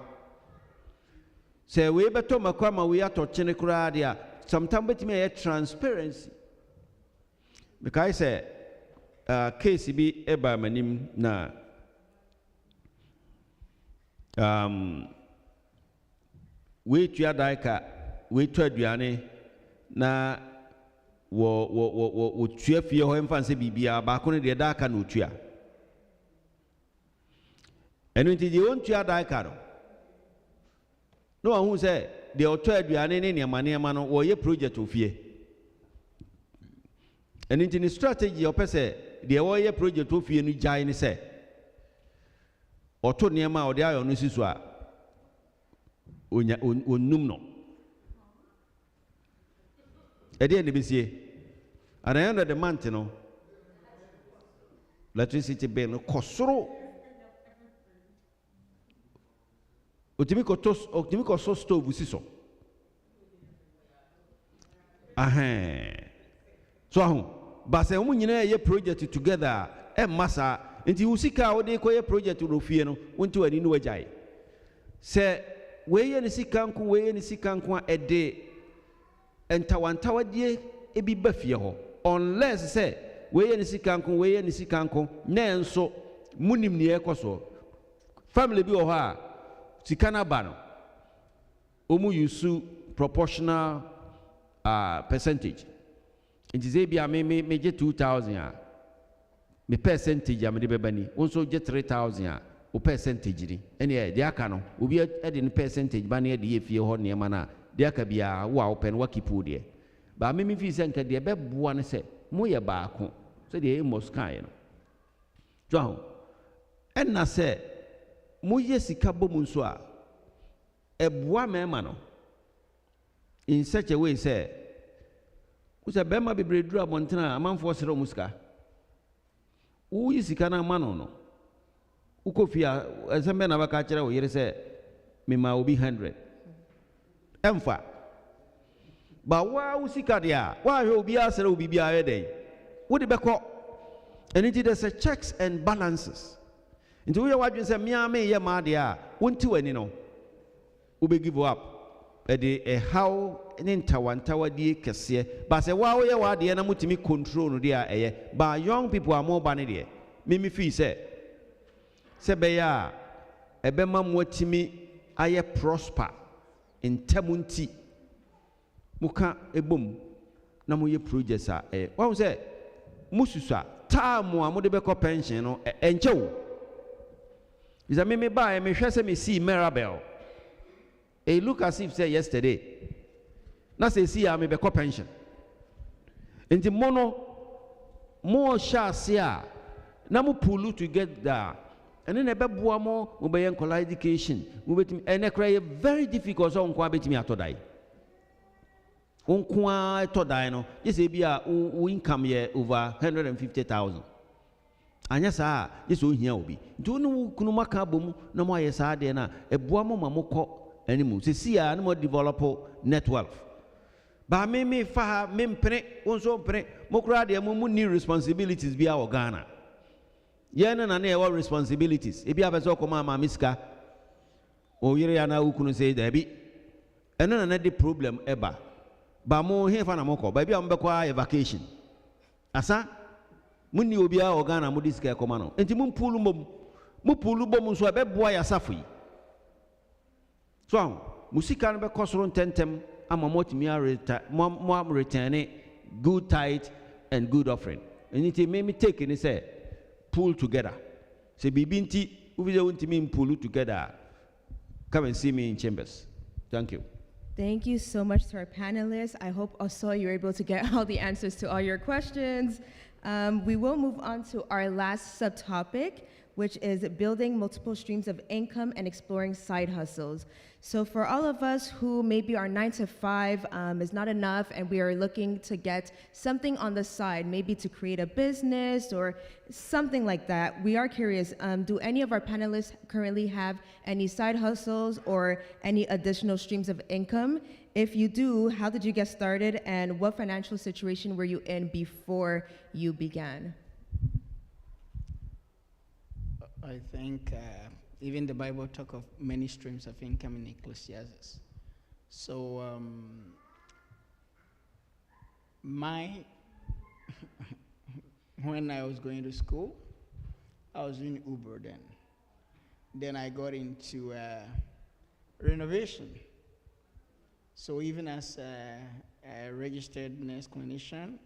Say we better makama we are touching the crowd. Sometimes it may transparency. Because I say case be eba manim na we tuya daika we tuya duane na wo tuya fie ho emfanse bibia ba ko ne de daika no tuya. Enu nti de on tuya daika no. No one who say the author aduane ne nneɛma no wɔyɛ project ofie. And in the strategy opese the wɔyɛ project ofie no gyae ne sɛ ɔto nneɛma a ɔde ayɔ no si so a onum no. Ɛdeɛ ne besie at the end of the month no electricity bill no kɔsoro. Otimi ko so stove si so. So ahu ba se omu nyina ye project together e masa nti usika wo de ko ye project no fie no wonti wani no wagyae. Se we ye ne sika nko a ede entawantawa die e bi ba fie ho unless se we ye ne sika nko na enso munim ne ekoso family bi wo ha sikana bano omu yusu proportional percentage. It is a me get 2,000 me percentage am de bebani also get 3,000 o percentage ni ene de aka no obi e de percentage ba na de ye fie ho ne ma na de aka bia wo a open wa kipu de ba me fi se nka de be boa ne se mo ye ba ko so de e moskan no so enna se mo ye sika bom nso a eboa mema no in such a way say usa bema bebre duru abontena amanfo sere musika wo yi sika na ma no ukofia esembe na baka kire wo yire say me ma obi 100 emfa ba wa usika dia wa hwe obi asere obi bia yeden wo de beko and it is a checks and balances. Into we are say me ye ma dia wonti wani no we be give up e how ntawantawa die kese ba say wa we wa de na mutimi control no dia eye ba young people are more ban de me feel say be ya e be ma motimi aye prosper in tamunti muka ebom na mo ye projects a wa say mususa time a mo de be ko pension no enche is a me buy me hwese me see Marabel. E look as if say yesterday. Na say see me be pension. Enti mo sha sia na mo pull to get there. And then e be boa mo be enkola education. Mo betimi ene kra very difficult so nko abetimi atodai. Onko atodai no. Yes e bia o income ye over 150,000. Anya saa yeso hia obi nti no kunu maka bom na mo aye saa de na eboa mo mamokọ animu se sia na mo develop net wealth ba me fa me mpene wonso mpene mo kura de mo new responsibilities bia o Ghana ye na e wa responsibilities e bia beso ko ma miska o yire ya na ukunu se da bi eno na de problem eba ba mo he fa na mokọ ba bia mo be kwa vacation asa Muni obia ogana mo disika ekoma no enti mo pulu bom nso be boa ya safo yi so musika no be kosoro tentem ama motimi return good tithe and good offering. And it made me take and say pull together. Say bibinti ubi want to mean pull together. Come and see me in chambers. Thank you. Thank you so much to our panelists. I hope also you're able to get all the answers to all your questions. We will move on to our last subtopic, which is building multiple streams of income and exploring side hustles. So for all of us who maybe our 9 to 5 is not enough and we are looking to get something on the side, maybe to create a business or something like that, we are curious, do any of our panelists currently have any side hustles or any additional streams of income? If you do, how did you get started and what financial situation were you in before you began? I think even the Bible talk of many streams of income in Ecclesiastes. So when I was going to school, I was doing Uber then. Then I got into renovation. So even as a registered nurse clinician,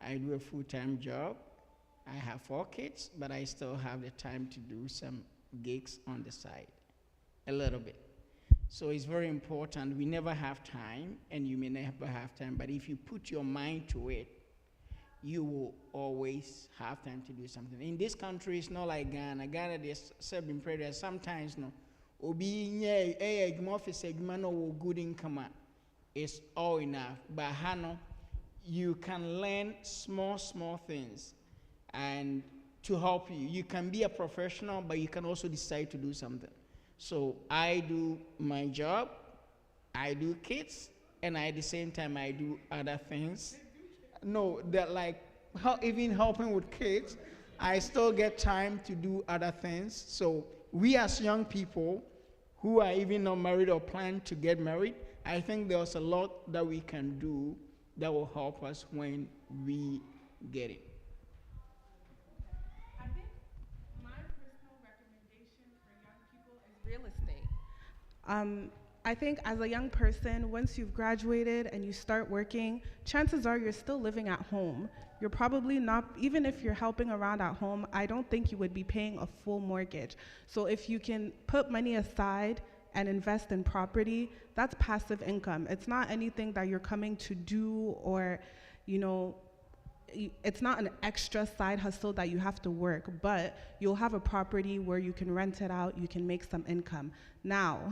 I do a full-time job. I have 4 kids, but I still have the time to do some gigs on the side, a little bit. So it's very important. We never have time, and you may never have time, but if you put your mind to it, you will always have time to do something. In this country, it's not like Ghana. Ghana, there's serving prayer. Sometimes, no, obi office no good income is all enough. But Hano, you can learn small things and to help you. You can be a professional, but you can also decide to do something. So I do my job, I do kids, and at the same time I do other things. No, that like even helping with kids, I still get time to do other things. So we as young people who are even not married or plan to get married, I think there's a lot that we can do that will help us when we get it. Real estate. I think as a young person, once you've graduated and you start working, chances are you're still living at home. You're probably not, even if you're helping around at home, I don't think you would be paying a full mortgage. So if you can put money aside and invest in property, that's passive income. It's not anything that you're coming to do or, it's not an extra side hustle that you have to work, but you'll have a property where you can rent it out, you can make some income. Now,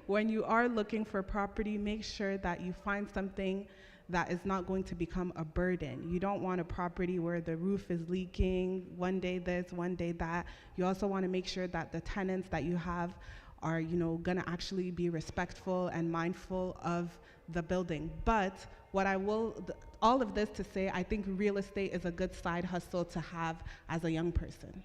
when you are looking for property, make sure that you find something that is not going to become a burden. You don't want a property where the roof is leaking, one day this, one day that. You also want to make sure that the tenants that you have are, gonna actually be respectful and mindful of the building. But what I will, all of this to say, I think real estate is a good side hustle to have as a young person.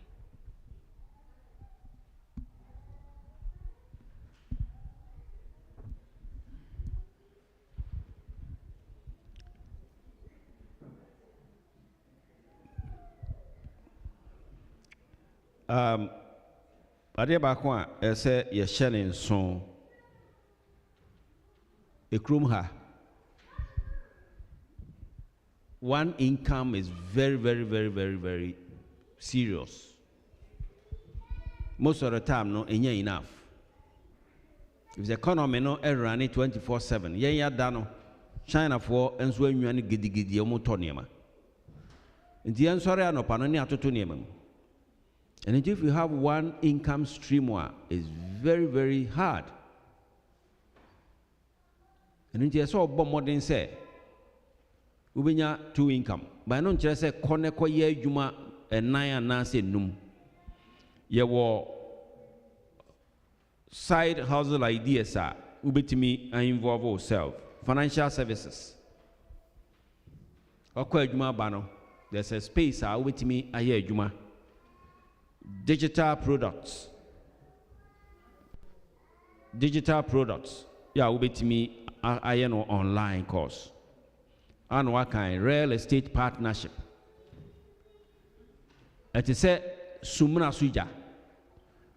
Adeɛ baako a ɛsɛ yɛhyɛ ne nso ekurom ha. One income is very serious. Most of the time, no, ain't enough. If the economy no running 24/7, yeah, dano. China for and so you any giddy omotoniema. In the answer, no panoni atotoniema. And if you have one income stream, it's very hard. And in the so modern say. Ubenya 2 income. But I don't just say koneko ye juma and naya nase num. Ye wo side hustle ideas are ubetimi and involve yourself. Financial services. Okwa juma bano. There's a space ubetimi aye juma. Digital products. Yeah, ubetimi aye no online course. And what kind real estate partnership. It is a sumra suja.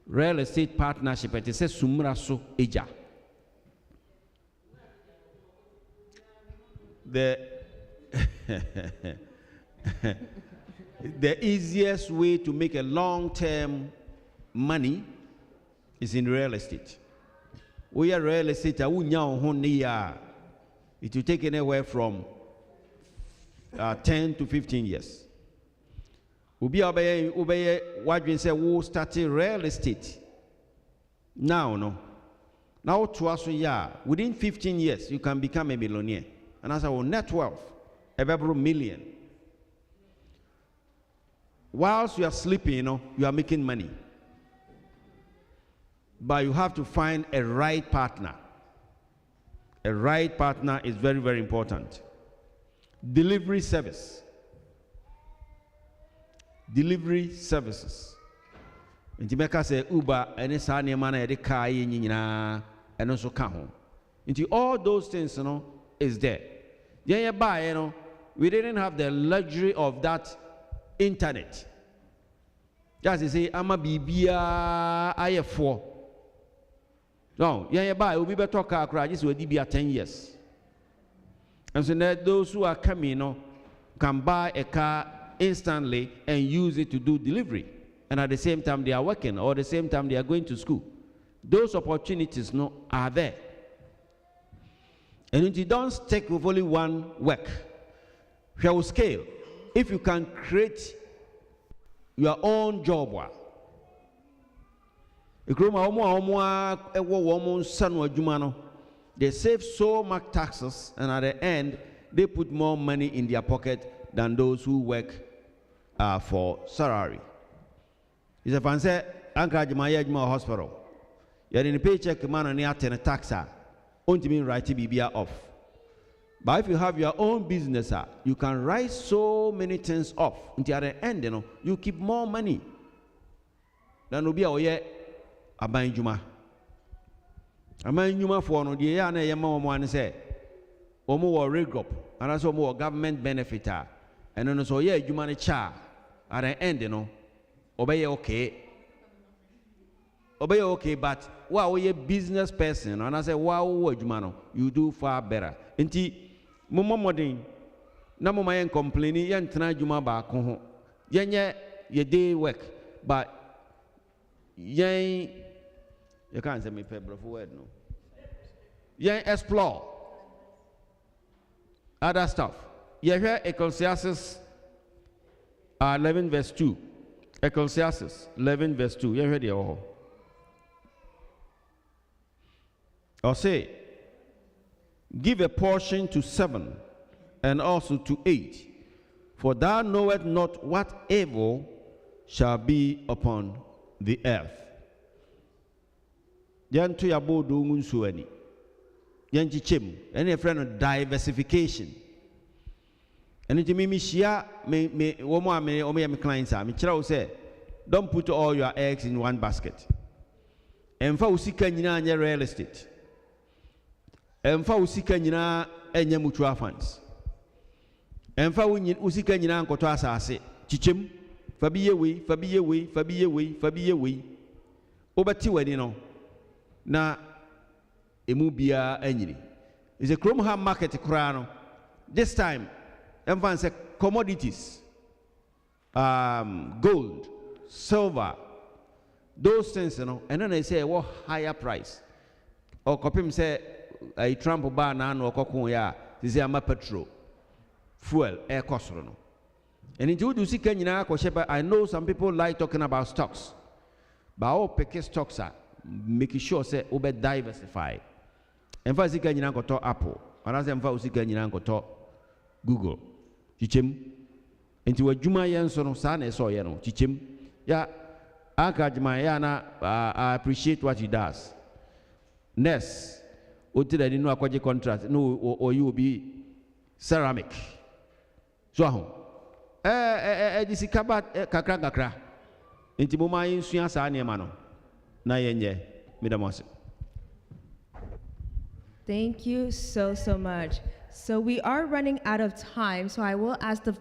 Real estate partnership, it is a sumra su eja. the the easiest way to make a long-term money is in real estate. We are real estate. It will take anywhere from 10 to 15 years. Ubi what say we started real estate. Now to us within 15 years you can become a millionaire. And as our net wealth, every million. Whilst you are sleeping, you are making money. But you have to find a right partner. A right partner is very, very important. Delivery service. Delivery services. Nti meka say Uber ene saa nneɛma na yɛde kaa yɛ nyinaa ɛno nso ka ho. Nti all those things is there. Yɛn yɛ we didn't have the luxury of that internet. Just say ama bibia ayɛ no, will be better car crash. This will be 10 years. And so that those who are coming, can buy a car instantly and use it to do delivery. And at the same time they are working, or at the same time they are going to school. Those opportunities are there. And if you don't stick with only one work, you will scale. If you can create your own job, they save so much taxes, and at the end they put more money in their pocket than those who work for salary. It's a fancy Ankrajima hospital. You're in a paycheck man and you're a taxa. Only mean write BBA off. But if you have your own business, you can write so many things off until at the end, you keep more money. Then will be aban juma for no de ya na yema omo an say omo wo regroup and also omo government benefit and no so ye adwuma ne cha at the end obey okay but wa we business person and I say wa wo adwuma you do far better nti momo modern na mo mayen complaining ye ntena adwuma ba ko ho ye day work but you can't say me pay bro for word no. You explore other stuff. You hear Ecclesiastes 11 verse 2. Ecclesiastes 11 verse 2. You hear the or say, give a portion to 7 and also to 8, for thou knowest not what evil shall be upon the earth. Yan to yabo do ngunsuani. Yan chichim. Any friend of diversification. And it me share me woman me omo yam clients me chira say don't put all your eggs in one basket. Emfa usika nyina anya real estate. Emfa usika nyina enya mutual funds. Emfa usika nyina nkoto asase. Chichim fabiye we obati wani no na emu bia anyiri is a Cromham market krano this time emfa say commodities gold silver those things and then they say what higher price or kopim say a Trump bar na no kokon ya this is ama petrol fuel air cost no. And in do see Kenya, I know some people like talking about stocks, but all pick stocks are making sure say over diversify. And for Kenya go to Apple, and as for Kenya go to Google, chichim. Into a Juma Yanson son so chichim. Yeah, I appreciate what he does. Next, until I didn't know a contract, no, or you will be ceramic. So disikaba kakra inti moma yinsuya sa niema no na yenye midamose. Thank you so much. So we are running out of time, so I will ask the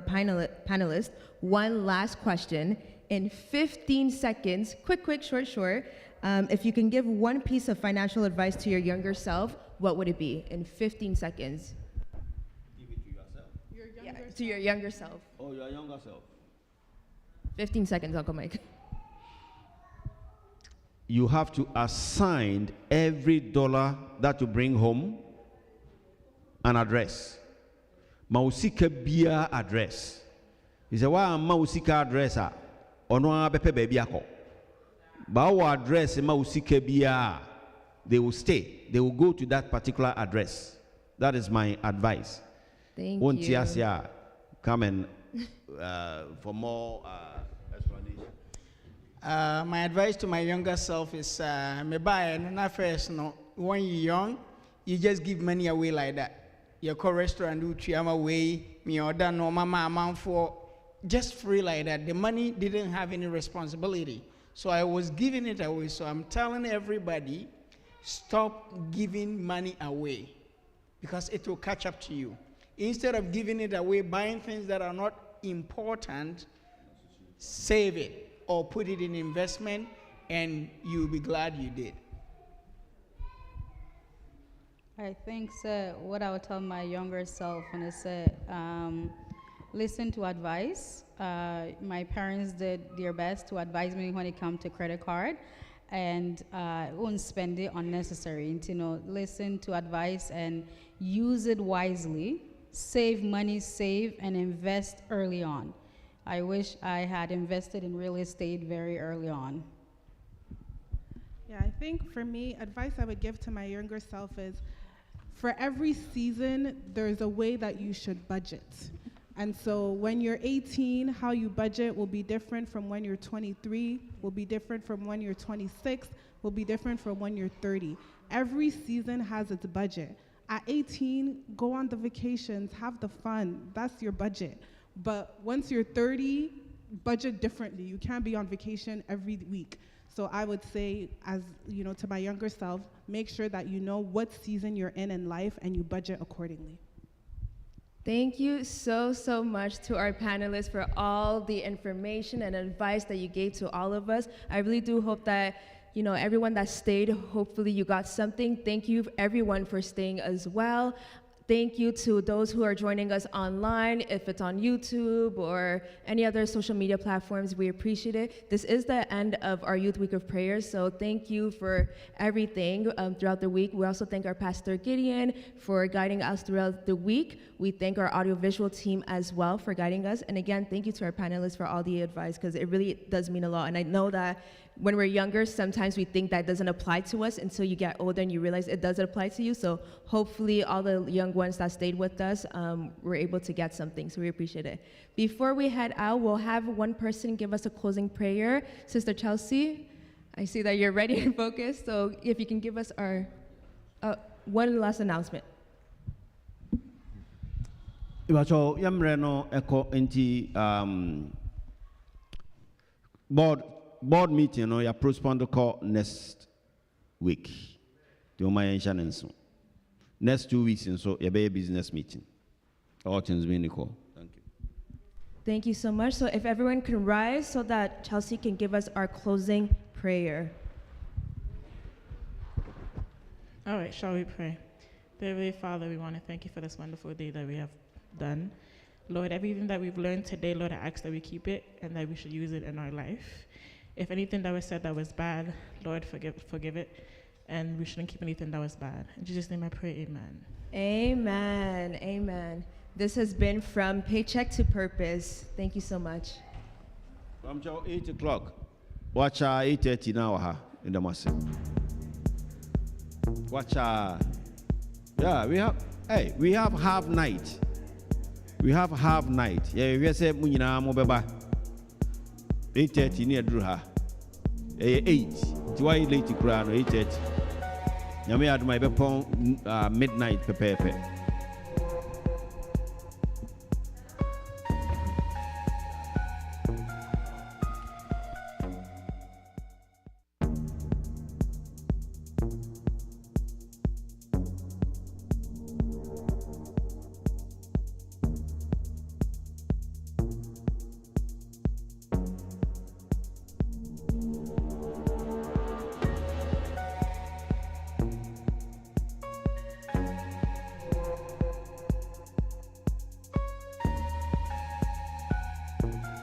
panelists one last question in 15 seconds. Quick, short. If you can give one piece of financial advice to your younger self, what would it be in 15 seconds? To your younger self. Oh, your younger self. 15 seconds, Uncle Mike. You have to assign every dollar that you bring home an address. Mausika bia address. He said, why mausika address? Ono abepe baby ako. But our address mausika bia, they will stay. They will go to that particular address. That is my advice. Thank Won't you. Come and for more explanation. My advice to my younger self is, me buy no first no. When you're young, you just give money away like that. You call restaurant do chiama away, me order no mama amount for just free like that. The money didn't have any responsibility, so I was giving it away. So I'm telling everybody, stop giving money away, because it will catch up to you. Instead of giving it away, buying things that are not important, save it or put it in investment, and you'll be glad you did. I think, sir, what I would tell my younger self, and I listen to advice. My parents did their best to advise me when it comes to credit card, and won't spend it unnecessary. Listen to advice and use it wisely. Save money, save, and invest early on. I wish I had invested in real estate very early on. Yeah, I think for me, advice I would give to my younger self is, for every season, there's a way that you should budget. And so when you're 18, how you budget will be different from when you're 23, will be different from when you're 26, will be different from when you're 30. Every season has its budget. At 18, go on the vacations, have the fun. That's your budget. But once you're 30, budget differently. You can't be on vacation every week. So I would say, as to my younger self, make sure that you know what season you're in life and you budget accordingly. Thank you so much to our panelists for all the information and advice that you gave to all of us. I really do hope that everyone that stayed, hopefully you got something. Thank you everyone for staying as well. Thank you to those who are joining us online, if it's on YouTube or any other social media platforms, we appreciate it. This is the end of our Youth Week of Prayers, so thank you for everything throughout the week. We also thank our Pastor Gideon for guiding us throughout the week. We thank our audiovisual team as well for guiding us. And again, thank you to our panelists for all the advice, because it really does mean a lot. And I know that when we're younger, sometimes we think that doesn't apply to us until you get older and you realize it does apply to you. So hopefully all the young ones that stayed with us were able to get something, so we appreciate it. Before we head out, we'll have one person give us a closing prayer. Sister Chelsea, I see that you're ready and focused, so if you can give us our one last announcement. Iwacho yamre no eko inti board meeting no ya postpone the call next week. The next 2 weeks and so ya be a business meeting. All things being equal. Thank you. Thank you so much. So if everyone can rise so that Chelsea can give us our closing prayer. All right, shall we pray? Dear Heavenly Father, we want to thank you for this wonderful day that we have done. Lord, everything that we've learned today, Lord, I ask that we keep it and that we should use it in our life. If anything that was said that was bad, Lord, forgive it, and we shouldn't keep anything that was bad. In Jesus' name I pray, amen. Amen, amen. This has been From Paycheck to Purpose. Thank you so much. From 8 o'clock. Watch 8:30 now in the mass. Watch yeah, we have half night. We have half night. Yeah, we say munyina mo beba. 8:30 near Druha. 8. Why late kura no 8:30. Nyame aduma be pon midnight pepepe. you.